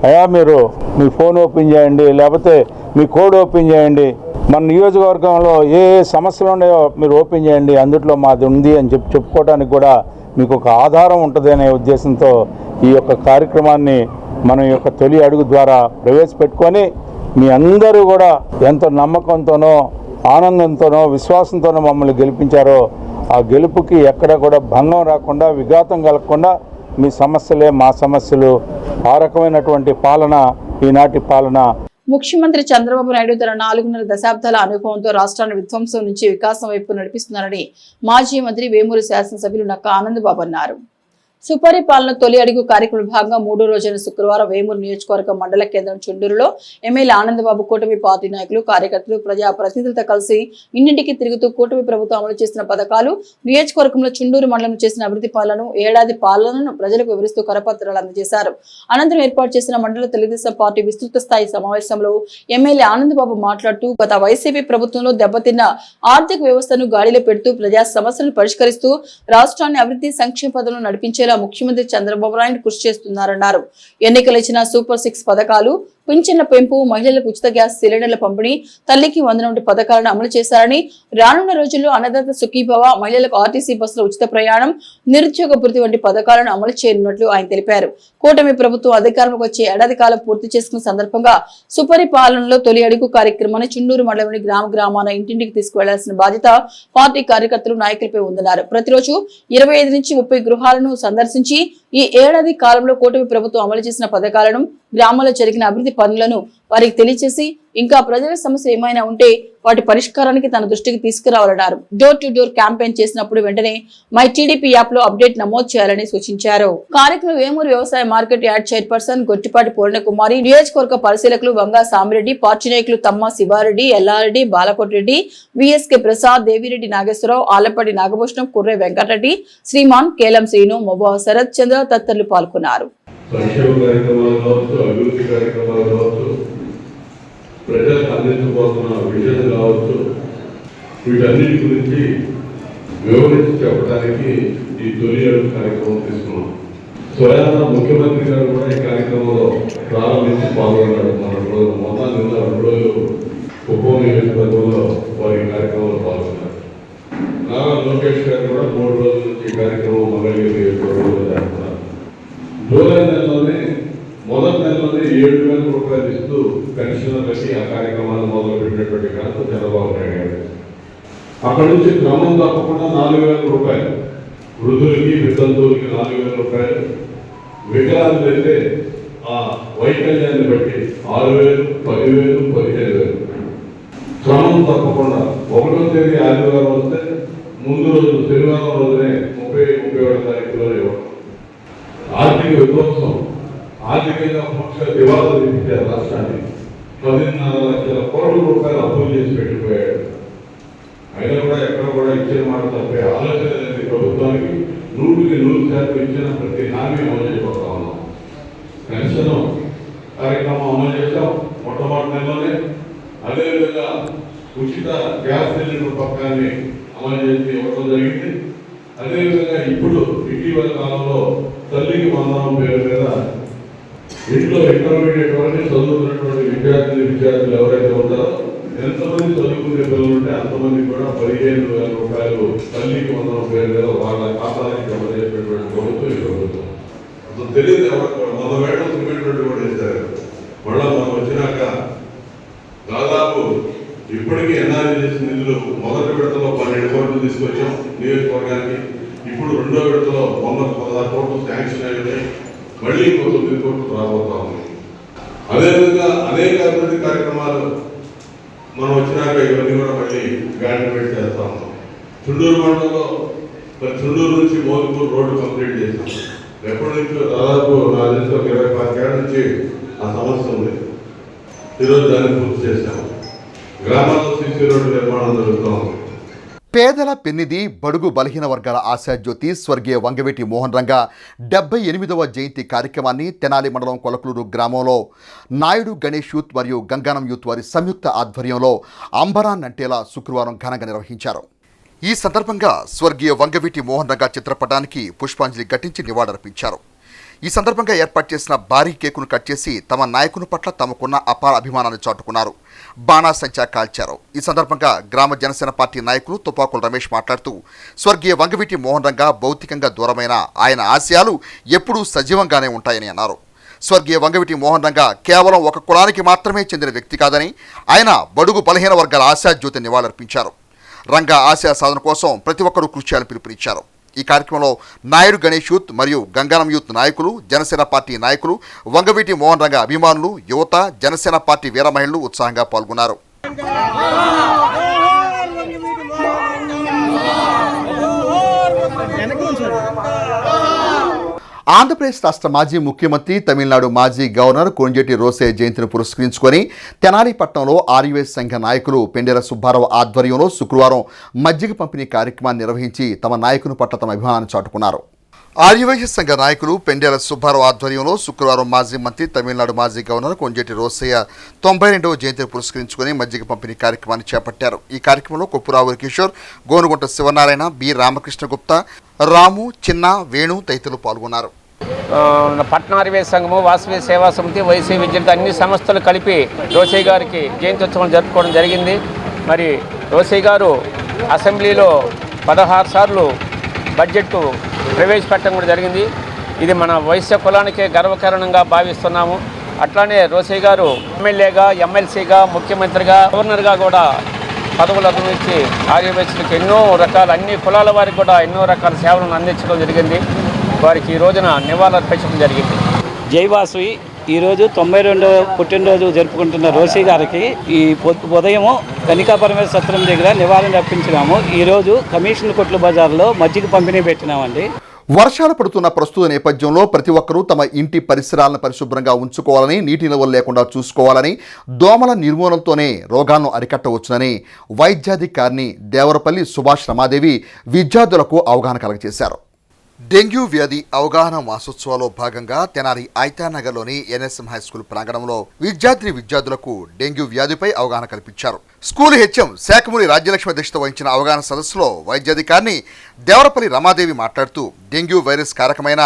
అయ్యా మీరు మీ ఫోన్ ఓపెన్ చేయండి, లేకపోతే మీ కోడ్ ఓపెన్ చేయండి, మన నియోజకవర్గంలో ఏ ఏ సమస్యలు ఉన్నాయో మీరు ఓపెన్ చేయండి, అందుట్లో మాది ఉంది అని చెప్పుకోవడానికి కూడా మీకు ఒక ఆధారం ఉంటుంది అనే ఉద్దేశంతో ఈ యొక్క కార్యక్రమాన్ని మన యొక్క తొలి అడుగు ద్వారా ప్రవేశపెట్టుకొని మీ అందరూ కూడా ఎంతో నమ్మకంతోనో ఆనందంతోనో విశ్వాసంతోనో మమ్మల్ని గెలిపించారో ఆ గెలుపుకి ఎక్కడ కూడా భంగం రాకుండా, విఘాతం కలగకుండా మీ సమస్యలే మా సమస్యలు, ఆ రకమైనటువంటి పాలన ఈనాటి పాలన. ముఖ్యమంత్రి చంద్రబాబు నాయుడు తన 4.5 దశాబ్దాల అనుభవంతో రాష్ట్రాన్ని విధ్వంసం నుంచి వికాసం వైపు నడిపిస్తున్నారని మాజీ మంత్రి వేమూరి శాసనసభ్యులు నక్కా ఆనందబాబు అన్నారు. సుపరిపాలన తొలి అడుగు కార్యక్రమ భాగంగా 3వ రోజైన శుక్రవారం వేమూరు నియోజకవర్గం మండల కేంద్రం చుండూరులో ఎమ్మెల్యే ఆనందబాబు కూటమి పార్టీ నాయకులు, కార్యకర్తలు, ప్రజాప్రతినిధులతో కలిసి ఇంటింటికి తిరుగుతూ కూటమి ప్రభుత్వం అమలు చేసిన పథకాలు, నియోజకవర్గంలో చుండూరు మండలం చేసిన అభివృద్ధి పాలనను, ఏడాది పాలనను ప్రజలకు వివరిస్తూ కరపత్రాలు అందజేశారు. అనంతరం ఏర్పాటు చేసిన మండల తెలుగుదేశం పార్టీ విస్తృత స్థాయి సమావేశంలో ఎమ్మెల్యే ఆనందబాబు మాట్లాడుతూ గత వైసీపీ ప్రభుత్వంలో దెబ్బతిన్న ఆర్థిక వ్యవస్థను గాడిలో పెడుతూ ప్రజా సమస్యలను పరిష్కరిస్తూ రాష్ట్రాన్ని అభివృద్ధి సంక్షేమ పథంలో నడిపించేలా ముఖ్యమంత్రి చంద్రబాబు నాయుడు కృషి చేస్తున్నారన్నారు. ఎన్నికలు ఇచ్చిన సూపర్ 6 పథకాలు, పింఛన్ల పెంపు, మహిళలకు ఉచిత గ్యాస్ సిలిండర్ల పంపిణీ, తల్లికి వందనం వంటి పథకాలను అమలు చేశారని, రానున్న రోజుల్లో అన్నదాత సుఖీభవ, మహిళలకు ఆర్టీసీ బస్సుల ఉచిత ప్రయాణం, నిరుద్యోగ భృతి వంటి పథకాలను అమలు చేయనున్నట్లు ఆయన తెలిపారు. కూటమి ప్రభుత్వం అధికారంలోకి వచ్చే ఏడాది కాలం పూర్తి చేసుకున్న సందర్భంగా సుపరిపాలనలో తొలి అడుగు కార్యక్రమాన్ని చుండూరు మండలంలోని గ్రామాన ఇంటింటికి తీసుకువెళ్లాల్సిన బాధ్యత పార్టీ కార్యకర్తలు, నాయకులపై ఉందన్నారు. ప్రతిరోజు 25 నుంచి 30 గృహాలను సందర్శించి ఈ ఏడాది కాలంలో కూటమి ప్రభుత్వం అమలు చేసిన పథకాలను, గ్రామాల్లో జరిగిన అభివృద్ధి పనులను వారికి తెలియజేసి ఇంకా ప్రజల సమస్య ఏమైనా ఉంటే వాటి పరిష్కారానికి తన దృష్టికి తీసుకురావాలన్నారు. డోర్ టు డోర్ క్యాంపెయిన్ చేసినప్పుడు వెంటనే మై టీడీపీ యాప్ లో అప్డేట్ నమోదు చేయాలని సూచించారు. కార్యక్రమం వేమూరు వ్యవసాయ market yard chairperson Gottipati Purnakumari, నియోజకవర్గ పరిశీలకులు వంగా సామిరెడ్డి, పార్టీ నాయకులు తమ్మ శివారెడ్డి, ఎల్లారెడ్డి, బాలకోటిరెడ్డి, విఎస్కే ప్రసాద్, దేవిరెడ్డి నాగేశ్వరరావు, ఆలపడి నాగభూషణం, కుర్రే వెంకటరెడ్డి, శ్రీమాన్ కేలం శ్రీను, మొబా శరత్ చంద్ర తదితరులు పాల్గొన్నారు. ప్రజలకు అందించబోతున్న విజయం కావచ్చు, వీటన్నిటి గురించి వివరించి చెప్పడానికి ఈ తొలి అడుగు కార్యక్రమం తీసుకున్నాం. స్వయాన ముఖ్యమంత్రి గారు కూడా ఈ కార్యక్రమంలో ప్రారంభించి పాల్గొన్నారు. మొత్తం నిన్న 2 రోజులు కుప్పం నియోజకవర్గంలో వారి కార్యక్రమంలో పాల్గొన్నారు. నారా లోకేష్ గారు కూడా 3 రోజుల నుంచి ఈ కార్యక్రమం మంగళగిరి నియోజకవర్గంలో జరుపుతున్నారు. జూలై నెలలోనే మొదటి నెలలోనే 7,000 రూపాయలు ఇస్తూ పెన్షన్ పెట్టి ఆ కార్యక్రమాన్ని మొదలుపెట్టినటువంటి ఘనత చంద్రబాబు నాయుడు గారు. అక్కడి నుంచి క్రమం తప్పకుండా 4,000 రూపాయలు వృద్ధులకి, వితంతువులకి 4,000 రూపాయలు, వికలాంగులైతే ఆ వైకల్యాన్ని బట్టి 6,000, 10,000, 15,000 క్రమం తప్పకుండా 1వ తేదీ ఆదివారం వస్తే ముందు రోజు శనివారం రోజునే 30-31 తారీఖులో ఇవ్వడం. ఆర్థిక విధ్వంసం, ఆర్థికంగా పూర్తిగా దివాలా తీర్చారు రాష్ట్రాన్ని. 10,5 లక్షల కోట్ల రూపాయలు అప్పులు చేసి పెట్టిపోయాడు. అయినా కూడా ఎక్కడ కూడా ఇచ్చిన మాట తప్పే ఆలోచన అనేది ప్రభుత్వానికి 100% ఇచ్చిన ప్రతి హామీ అమలు చేయబోతా ఉన్నాం. పెన్షన్ కార్యక్రమం అమలు చేశాం మొట్టమొదటి నెలలోనే. అదేవిధంగా ఉచిత గ్యాస్ సిలిండర్ పథకాన్ని అమలు చేసి ఇవ్వడం జరిగింది. అదేవిధంగా ఇప్పుడు ఇటీవల కాలంలో తల్లికి వందనం పేరు మీద ఇంట్లో ఇంటర్మీడియట్ వరకు చదువుతున్నటువంటి విద్యార్థులు ఎవరైతే ఉంటారో, ఎంతమంది చదువుకునే పిల్లలు ఉంటే అంతమంది కూడా 15,000 రూపాయలు తల్లికి వందనం పేరు మీద వాళ్ళ ఖాతానికి జమ చేసినటువంటి ప్రభుత్వం ఈ ప్రభుత్వం. అసలు తెలియదు ఎవరు 100 వేల సిమెంట్ కూడా వేశారు. మళ్ళా మనం వచ్చినాక దాదాపు ఇప్పటికీ ఎన్ఆర్జీ చేసిన నిధులు మొదటి విడతలో 12 కోట్లు తీసుకొచ్చాం నియోజకవర్గానికి. ఇప్పుడు 2వ విడతలో 116 కోట్లు శాంక్షన్ అయినాయి. మళ్ళీ ఇంకో 9 కోట్లు రాబోతా ఉంది. అదేవిధంగా అనేక అభివృద్ధి కార్యక్రమాలు మనం వచ్చినాక ఇవన్నీ కూడా మళ్ళీ గ్రాడ్యుయేట్ చేస్తా ఉన్నాం. చుండూరు మండలంలో చుండూరు నుంచి మోదుపూర్ రోడ్డు కంప్లీట్ చేసాం. ఎప్పటి నుంచో దాదాపు నా తెలిసి 25 ఏళ్ళ నుంచి ఆ సమస్య ఉంది. ఈరోజు దాన్ని పూర్తి చేశాము. గ్రామాల్లో సీసీ రోడ్డు నిర్మాణం జరుగుతూ ఉంది. పేదల పెన్నిది, బడుగు బలహీన వర్గాల ఆశాజ్యోతి స్వర్గీయ వంగవీటి మోహన్ రంగా 78వ జయంతి కార్యక్రమాన్ని తెనాలి మండలం కొలకలూరు గ్రామంలో నాయుడు గణేష్ యూత్ మరియు గంగానం యూత్ వారి సంయుక్త ఆధ్వర్యంలో అంబరాన్ నంటేలా శుక్రవారం ఘనంగా నిర్వహించారు. ఈ సందర్భంగా స్వర్గీయ వంగవీటి మోహన్ రంగా చిత్రపటానికి పుష్పాంజలి ఘటించి నివాళులర్పించారు. ఈ సందర్భంగా ఏర్పాటు చేసిన భారీ కేకును కట్ చేసి తమ నాయకుని పట్ల తమకున్న అపార అభిమానాన్ని చాటుకున్నారు. బాణాసంచా కాల్చారు. ఈ సందర్భంగా గ్రామ జనసేన పార్టీ నాయకులు తుపాకుల రమేష్ మాట్లాడుతూ, స్వర్గీయ వంగవీటి మోహన్ రంగా భౌతికంగా దూరమైన ఆయన ఆశయాలు ఎప్పుడూ సజీవంగానే ఉంటాయని అన్నారు. స్వర్గీయ వంగవీటి మోహన్ రంగా కేవలం ఒక కులానికి మాత్రమే చెందిన వ్యక్తి కాదని ఆయన బడుగు బలహీన వర్గాల ఆశాజ్యోతి నివాళులర్పించారు. రంగా ఆశయ సాధన కోసం ప్రతి ఒక్కరూ కృషి చేయాలని పిలుపునిచ్చారు. ఈ కార్యక్రమంలో నాయుడు గణేష్ యూత్ మరియు గంగానం యూత్ నాయకులు, జనసేన పార్టీ నాయకులు, వంగవీటి మోహన్ రంగా అభిమానులు, యువత, జనసేన పార్టీ వీర మహిళలు ఉత్సాహంగా పాల్గొన్నారు. ఆంధ్రప్రదేశ్ రాష్ట్ర మాజీ ముఖ్యమంత్రి, తమిళనాడు మాజీ గవర్నర్ కొంజేటి రోసే జయంతిని పురస్కరించుకొని తెనాలి పట్టణంలో ఆర్యవైశ్య సంఘ నాయకులు పెండెల సుబ్బారావు ఆధ్వర్యంలో శుక్రవారం మజ్జిగ పంపిణీ కార్యక్రమాన్ని నిర్వహించి తమ నాయకుని పట్ల తమ అభిమానాన్ని చాటుకున్నారు. ఆర్యవైశ్య సంఘ నాయకులు పెండెల సుబ్బారావు ఆధ్వర్యంలో శుక్రవారం మాజీ మంత్రి, తమిళనాడు మాజీ గవర్నర్ కొంజేటి రోసయ్య 92వ జయంతిని పురస్కరించుకొని మజ్జిగ పంపిణీ కార్యక్రమాన్ని చేపట్టారు. ఈ కార్యక్రమంలో కొప్పురావు కిషోర్, గోనుగుంట శివనారాయణ, బి రామకృష్ణ గుప్తా, రాము, చిన్న, వేణు తదితరులు పాల్గొన్నారు. పట్టణ ఆర్యవైశ్య సంఘము, వాసవి సేవా సమితి, వైసీ విద్యార్థి అన్ని సంస్థలు కలిపి రోసయ్య గారికి జయంత్యోత్సవం జరుపుకోవడం జరిగింది. మరి రోసయ్య గారు అసెంబ్లీలో 16 సార్లు బడ్జెట్ ప్రవేశపెట్టడం కూడా జరిగింది. ఇది మన వైశ్య కులానికే గర్వకారణంగా భావిస్తున్నాము. అట్లానే రోసయ్య గారు ఎమ్మెల్యేగా, ఎమ్మెల్సీగా, ముఖ్యమంత్రిగా, గవర్నర్గా కూడా పదవులు అనుభవించి ఆర్యవైశ్యులకు ఎన్నో రకాల అన్ని కులాల వారికి కూడా ఎన్నో రకాల సేవలను అందించడం జరిగింది. వారికి ఈ రోజున నివాళులర్పించడం జరిగింది. జై వాసవి ఈరోజు 92వ పుట్టినరోజు జరుపుకుంటున్న రోషి గారికి ఈ ఉదయం కనికా పరమేశ్వర సత్రం దగ్గర నివాళులు అర్పించినాము. ఈరోజు కమిషన్ కొట్ల బజార్లో మజ్జిగ పంపిణీ పెట్టినామండి. వర్షాలు పడుతున్న ప్రస్తుత నేపథ్యంలో ప్రతి ఒక్కరూ తమ ఇంటి పరిసరాలను పరిశుభ్రంగా ఉంచుకోవాలని, నీటి నిల్వలు లేకుండా చూసుకోవాలని, దోమల నిర్మూలనతోనే రోగాలను అరికట్టవచ్చునని వైద్యాధికారిని దేవరపల్లి సుభాష్ రమాదేవి విద్యార్థులకు అవగాహన కలగజేశారు. డెంగ్యూ వ్యాధి అవగాహన మాసోత్సవాల్లో భాగంగా తెనాలి ఐతానగర్లోని ఎన్ఎస్ఎం హై స్కూల్ ప్రాంగణంలో విద్యార్థులకు డెంగ్యూ వ్యాధిపై అవగాహన కల్పించారు. స్కూల్ హెచ్ఎం శాఖమూరి రాజ్యలక్ష్మి అధ్యక్షత వహించిన అవగాహన సదస్సులో వైద్యాధికారిని దేవరపల్లి రమాదేవి మాట్లాడుతూ డెంగ్యూ వైరస్ కారకమైన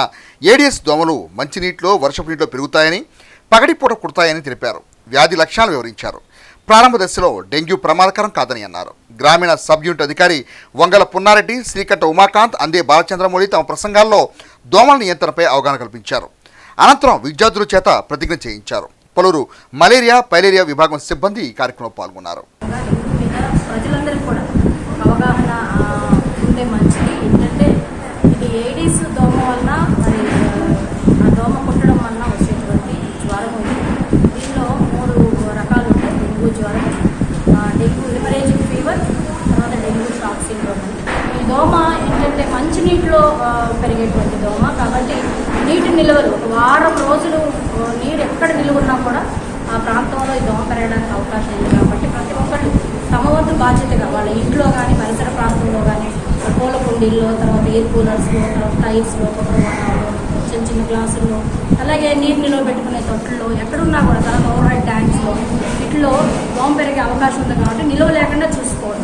ఏడిఎస్ దోమలు మంచినీటిలో, వర్షపు నీటిలో పెరుగుతాయని, పగటిపూట కుడతాయని తెలిపారు. వ్యాధి లక్షణాలు వివరించారు. ప్రారంభ దశలో డెంగ్యూ ప్రమాదకరం కాదని అన్నారు. గ్రామీణ సబ్ యూనిట్ అధికారి వంగల పున్నారెడ్డి, శ్రీకట్ట ఉమాకాంత్, అందే బాలచంద్రమౌళి తమ ప్రసంగాల్లో దోమల నియంత్రణపై అవగాహన కల్పించారు. అనంతరం విద్యార్థుల చేత ప్రతిజ్ఞ చేయించారు. పలువురు మలేరియా, పైలేరియా విభాగం సిబ్బంది ఈ కార్యక్రమంలో పాల్గొన్నారు. ప్రజలందరికీ కూడా అవగాహన ఉంటే మంచిది. ఏంటంటే ఇది ఏడీస్ దోమ వలన మరి ఆ దోమ కుట్టడం వలన వచ్చేటువంటి జ్వరం ఉంది. దీనిలో 3 రకాలు ఉంటాయి. డెంగ్యూ జ్వరం, డెంగ్యూ హిమరేజిక్ ఫీవర్, తర్వాత డెంగ్యూ షాక్ సిండ్రోమ్. ఈ దోమ ఏంటంటే మంచినీటిలో పెరిగేటువంటి దోమ కాబట్టి నీటి నిల్వలు ఒక వారం రోజులు నీరు ఎక్కడ నిలువున్నా కూడా ఆ ప్రాంతంలో ఈ దోమ పెరగడానికి అవకాశం ఉంది. కాబట్టి ప్రతి ఒక్కళ్ళు తమ వంతు బాధ్యతగా వాళ్ళ ఇంట్లో కానీ పరిసర ప్రాంతంలో కానీ పూల కుండీల్లో, తర్వాత ఎయిర్ కూలర్స్లో, తర్వాత టైర్స్లో, కొబ్బరి వాటాల్లో, చిన్న చిన్న గ్లాసుల్లో, అలాగే నీరు నిల్వ పెట్టుకునే తొట్టుల్లో ఎక్కడున్నా కూడా తర్వాత ఓవర్ హెడ్ ట్యాంక్స్లో వీటిలో దోమ పెరిగే అవకాశం ఉంది కాబట్టి నిల్వ లేకుండా చూసుకోవడం.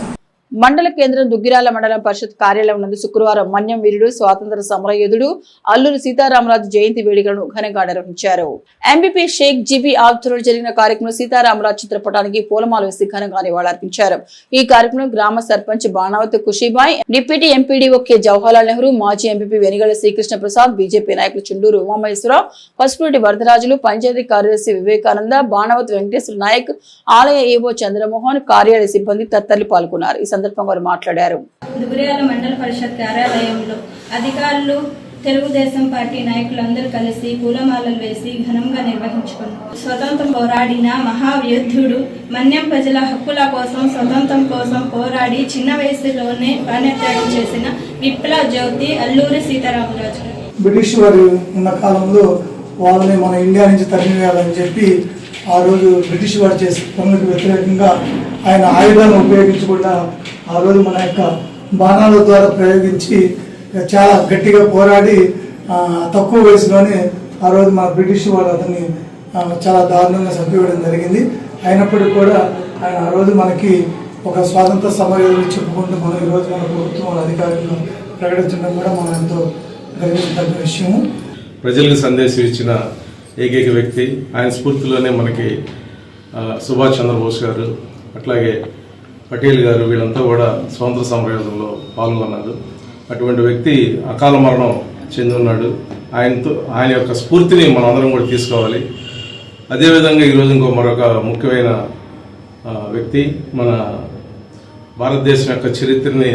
మండల కేంద్రం దుగ్గిరాల మండలం పరిషత్ కార్యాలయం నందు శుక్రవారం మన్యం వీరుడు, స్వాతంత్ర సమరయోధుడు అల్లూరి సీతారామరాజు జయంతి వేడుకలను ఘనంగా నిర్వహించారు. ఎంపీపీ షేక్ జీబీ ఆధ్వర్యంలో జరిగిన కార్యక్రమంలో సీతారామరాజు చిత్రపటానికి పూలమాల వేసి ఘనంగా నివాళులర్పించారు. ఈ కార్యక్రమంలో గ్రామ sarpanch Banavathi Khushibai, deputy MPDO K Jawaharlal Nehru, మాజీ ఎంపీపీ వెనిగళ్ల శ్రీకృష్ణ ప్రసాద్, బీజేపీ నాయకులు చుండూరు ఉమామహేశ్వరరావు, పసుపురెడ్డి వరదరాజులు, పంచాయతీ కార్యదర్శి వివేకానంద, బాణావతి వెంకటేశ్వర నాయక్, ఆలయ ఏవో చంద్రమోహన్, కార్యాలయ సిబ్బంది తదితరులు పాల్గొన్నారు. ఈ సందర్భంగా వారు మాట్లాడారు. దుగ్గిరాల మండల పరిషత్ కార్యాలయంలో అధికారులు, తెలుగుదేశం పార్టీ నాయకులందరూ కలిసి పూలమాలలు వేసి ఘనంగా నిర్వహించుకున్నారు. స్వతంత్రం పోరాడిన మహాయోధుడు, మన్యం ప్రజల హక్కుల కోసం, స్వతంత్రం కోసం పోరాడి చిన్న వయసులోనే ప్రాణత్యాగం చేసిన విప్లవ జ్యోతి అల్లూరి సీతారామరాజు. బ్రిటిష్ వారు ఉన్న కాలంలో వాళ్ళని మన ఇండియా నుంచి తరిమివేయాలని చెప్పి ఆ రోజు బ్రిటిష్ వారు చేసే పనులకు వ్యతిరేకంగా ఆయన ఆయుధాలను ఉపయోగించకుండా ఆ రోజు మన యొక్క బాణాల ద్వారా ప్రయోగించి చాలా గట్టిగా పోరాడి తక్కువ వయసులోనే ఆ రోజు మన బ్రిటిష్ వాళ్ళు అతన్ని చాలా దారుణంగా చంపివేయడం జరిగింది. అయినప్పటికీ కూడా ఆయన ఆ రోజు మనకి ఒక స్వాతంత్ర సమరయోధులు చెప్పుకుంటూ మనం ఈరోజు మన ప్రభుత్వం అధికారులు ప్రకటించడం కూడా మనం ఎంతో గర్వించదగ్గ విషయము. ప్రజలకు సందేశం ఇచ్చిన ఏకైక వ్యక్తి, ఆయన స్ఫూర్తిలోనే మనకి సుభాష్ చంద్రబోస్ గారు, అట్లాగే పటేల్ గారు, వీళ్ళంతా కూడా స్వాతంత్ర సమరయోధంలో పాల్గొన్నారు. అటువంటి వ్యక్తి అకాల మరణం చెంది ఉన్నాడు. ఆయన యొక్క స్ఫూర్తిని మనం అందరం కూడా తీసుకోవాలి. అదేవిధంగా ఈరోజు మరొక ముఖ్యమైన వ్యక్తి, మన భారతదేశం యొక్క చరిత్రని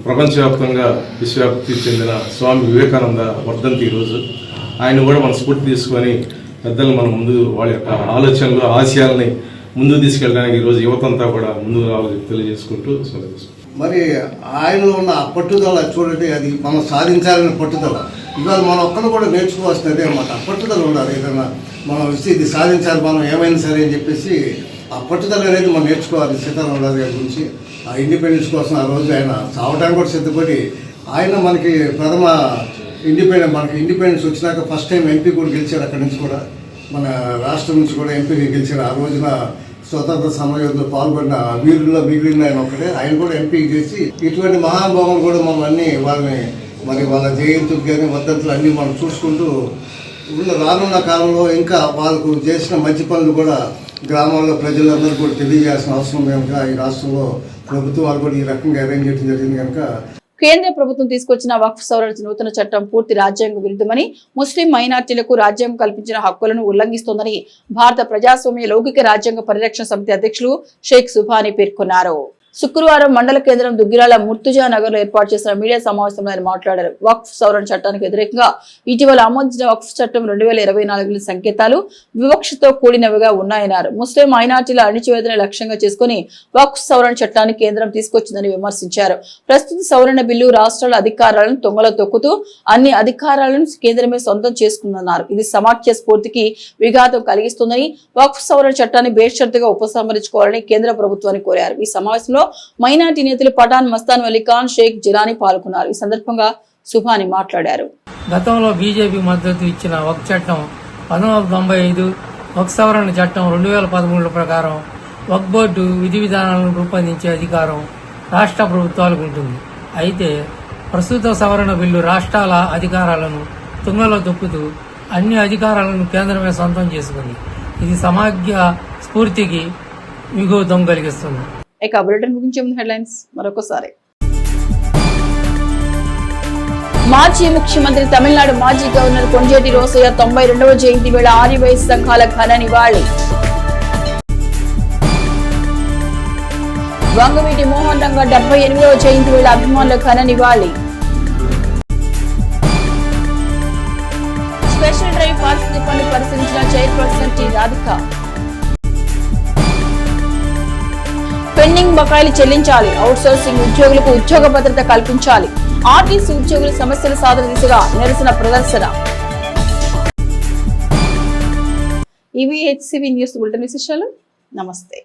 ప్రపంచవ్యాప్తంగా విశ్వవ్యాప్తి చెందిన స్వామి వివేకానంద వర్ధంతి ఈరోజు. ఆయన కూడా మన స్ఫూర్తి తీసుకొని పెద్దలు మన ముందు వాళ్ళ యొక్క ఆలోచనలు, ఆశయాలని ముందుకు తీసుకెళ్ళడానికి ఈరోజు యువతంతా కూడా ముందుకు రావాలని తెలియజేసుకుంటూ మరి ఆయనలో ఉన్న ఆ పట్టుదల చూడండి, అది మనం సాధించాలనే పట్టుదల. ఇవాళ మనం ఒక్కరు కూడా నేర్చుకోవాల్సినదే అన్నమాట. ఆ పట్టుదల ఉండాలి. ఏదైనా మనం ఇది సాధించాలి, మనం ఏమైనా సరే అని చెప్పేసి ఆ పట్టుదల అనేది మనం నేర్చుకోవాలి. సీతారామరాజు గారి గురించి ఆ ఇండిపెండెన్స్ కోసం ఆ రోజు ఆయన చావడానికి కూడా సిద్ధపడి, ఆయన మనకి ప్రథమ ఇండిపెండెన్స్ వచ్చినాక ఫస్ట్ టైం ఎంపీ కూడా గెలిచారు. అక్కడి నుంచి కూడా మన రాష్ట్రం నుంచి కూడా ఎంపీగా గెలిచారు. ఆ రోజున స్వతంత్ర సమరయోధులు పాల్గొన్న వీరుల్లో మిగిలిన ఆయన ఒకటే. ఆయన కూడా ఎంపీ చేసి ఇటువంటి మహానుభావులు కూడా మనం అన్ని వాళ్ళ జయంతులు కానీ వర్ధంతులు అన్నీ మనం చూసుకుంటూ రానున్న కాలంలో ఇంకా వాళ్ళకు చేసిన మంచి పనులు కూడా గ్రామాల్లో ప్రజలందరూ కూడా తెలియజేయాల్సిన అవసరం కనుక ఈ రాష్ట్రంలో ప్రభుత్వాలు కూడా ఈ రకంగా అరేంజ్ చేయడం జరిగింది. కనుక కేంద్ర ప్రభుత్వం తీసుకొచ్చిన వక్ఫ్ సవరణ నూతన చట్టం పూర్తి రాజ్యాంగ విరుద్ధమని, ముస్లిం మైనార్టీలకు రాజ్యాంగం కల్పించిన హక్కులను ఉల్లంఘిస్తోందని భారత ప్రజాస్వామ్య లౌకిక రాజ్యాంగ పరిరక్షణ సమితి అధ్యక్షులు షేక్ సుభానీ పేర్కొన్నారు. శుక్రవారం మండల కేంద్రం దుగ్గిరాల ముర్తుజా నగర్ లో ఏర్పాటు చేసిన మీడియా సమావేశంలో ఆయన మాట్లాడారు. వక్ఫ్ సవరణ చట్టానికి వ్యతిరేకంగా ఇటీవల ఆమోదించిన వక్ఫ్ చట్టం 2024 సంకేతాలు వివక్షతో కూడినవిగా ఉన్నాయన్నారు. ముస్లిం మైనార్టీల అణిచివేతను లక్ష్యంగా చేసుకుని వక్ఫ్ సవరణ చట్టాన్ని కేంద్రం తీసుకొచ్చిందని విమర్శించారు. ప్రస్తుత సవరణ బిల్లు రాష్ట్రాల అధికారాలను తొంగలో తొక్కుతూ అన్ని అధికారాలను కేంద్రమే సొంతం చేసుకుందన్నారు. ఇది సమాఖ్య స్ఫూర్తికి విఘాతం కలిగిస్తుందని వక్ఫ్ సవరణ చట్టాన్ని బేషరతుగా ఉపసంహరించుకోవాలని కేంద్ర ప్రభుత్వాన్ని కోరారు. ఈ సమావేశంలో మైనార్టీ నేతలు పఠాన్ మస్తాన్ అలీ ఖాన్, షేక్ జిలానీ పాల్గొన్నారు. ఈ సందర్భంగా సుభాని మాట్లాడారు. గతంలో బీజేపీ మద్దతు ఇచ్చిన వక్ఫ్ చట్టం 1995, వక్ఫ్ సవరణ చట్టం 2013 ప్రకారం వక్ఫ్ బోర్డు విధి విధానాలను రూపొందించే అధికారం రాష్ట్ర ప్రభుత్వాలకు ఉంటుంది. అయితే ప్రస్తుత సవరణ బిల్లు రాష్ట్రాల అధికారాలను తుంగలో తొక్కుతూ అన్ని అధికారాలను కేంద్రమే సొంతం చేసుకుంది. ఇది సమాఖ్య స్ఫూర్తికి విఘాతం కలిగిస్తుంది. ఇక బులెటిన్ ముగించే ముందు హెడ్లైన్స్ మరొకసారి. మాజీ ముఖ్యమంత్రి తమిళనాడు మాజీ గవర్నర్ కొంజేటి రోసయ్య 92వ జయంతి వేళ ఆర్యవైశ్య సంఘాల ఘన నివాళి. వంగవీటి మోహన్ రంగ 78వ జయంతి వేళ అభిమానుల ఘన నివాళి. స్పెషల్ డ్రైవ్ పారిశుద్ధ్య పనులు పరిశీలించిన చైర్పర్సన్ టి రాధిక. పెండింగ్ బకాయిలు చెల్లించాలి, అవుట్సోర్సింగ్ ఉద్యోగులకు ఉద్యోగ భద్రత కల్పించాలి, ఆర్టీసీ ఉద్యోగుల సమస్యల సాధన దిశగా నిరసన ప్రదర్శన. ఇవి హెచ్సివి న్యూస్ బులెటిన్ విశేషాలు. నమస్తే.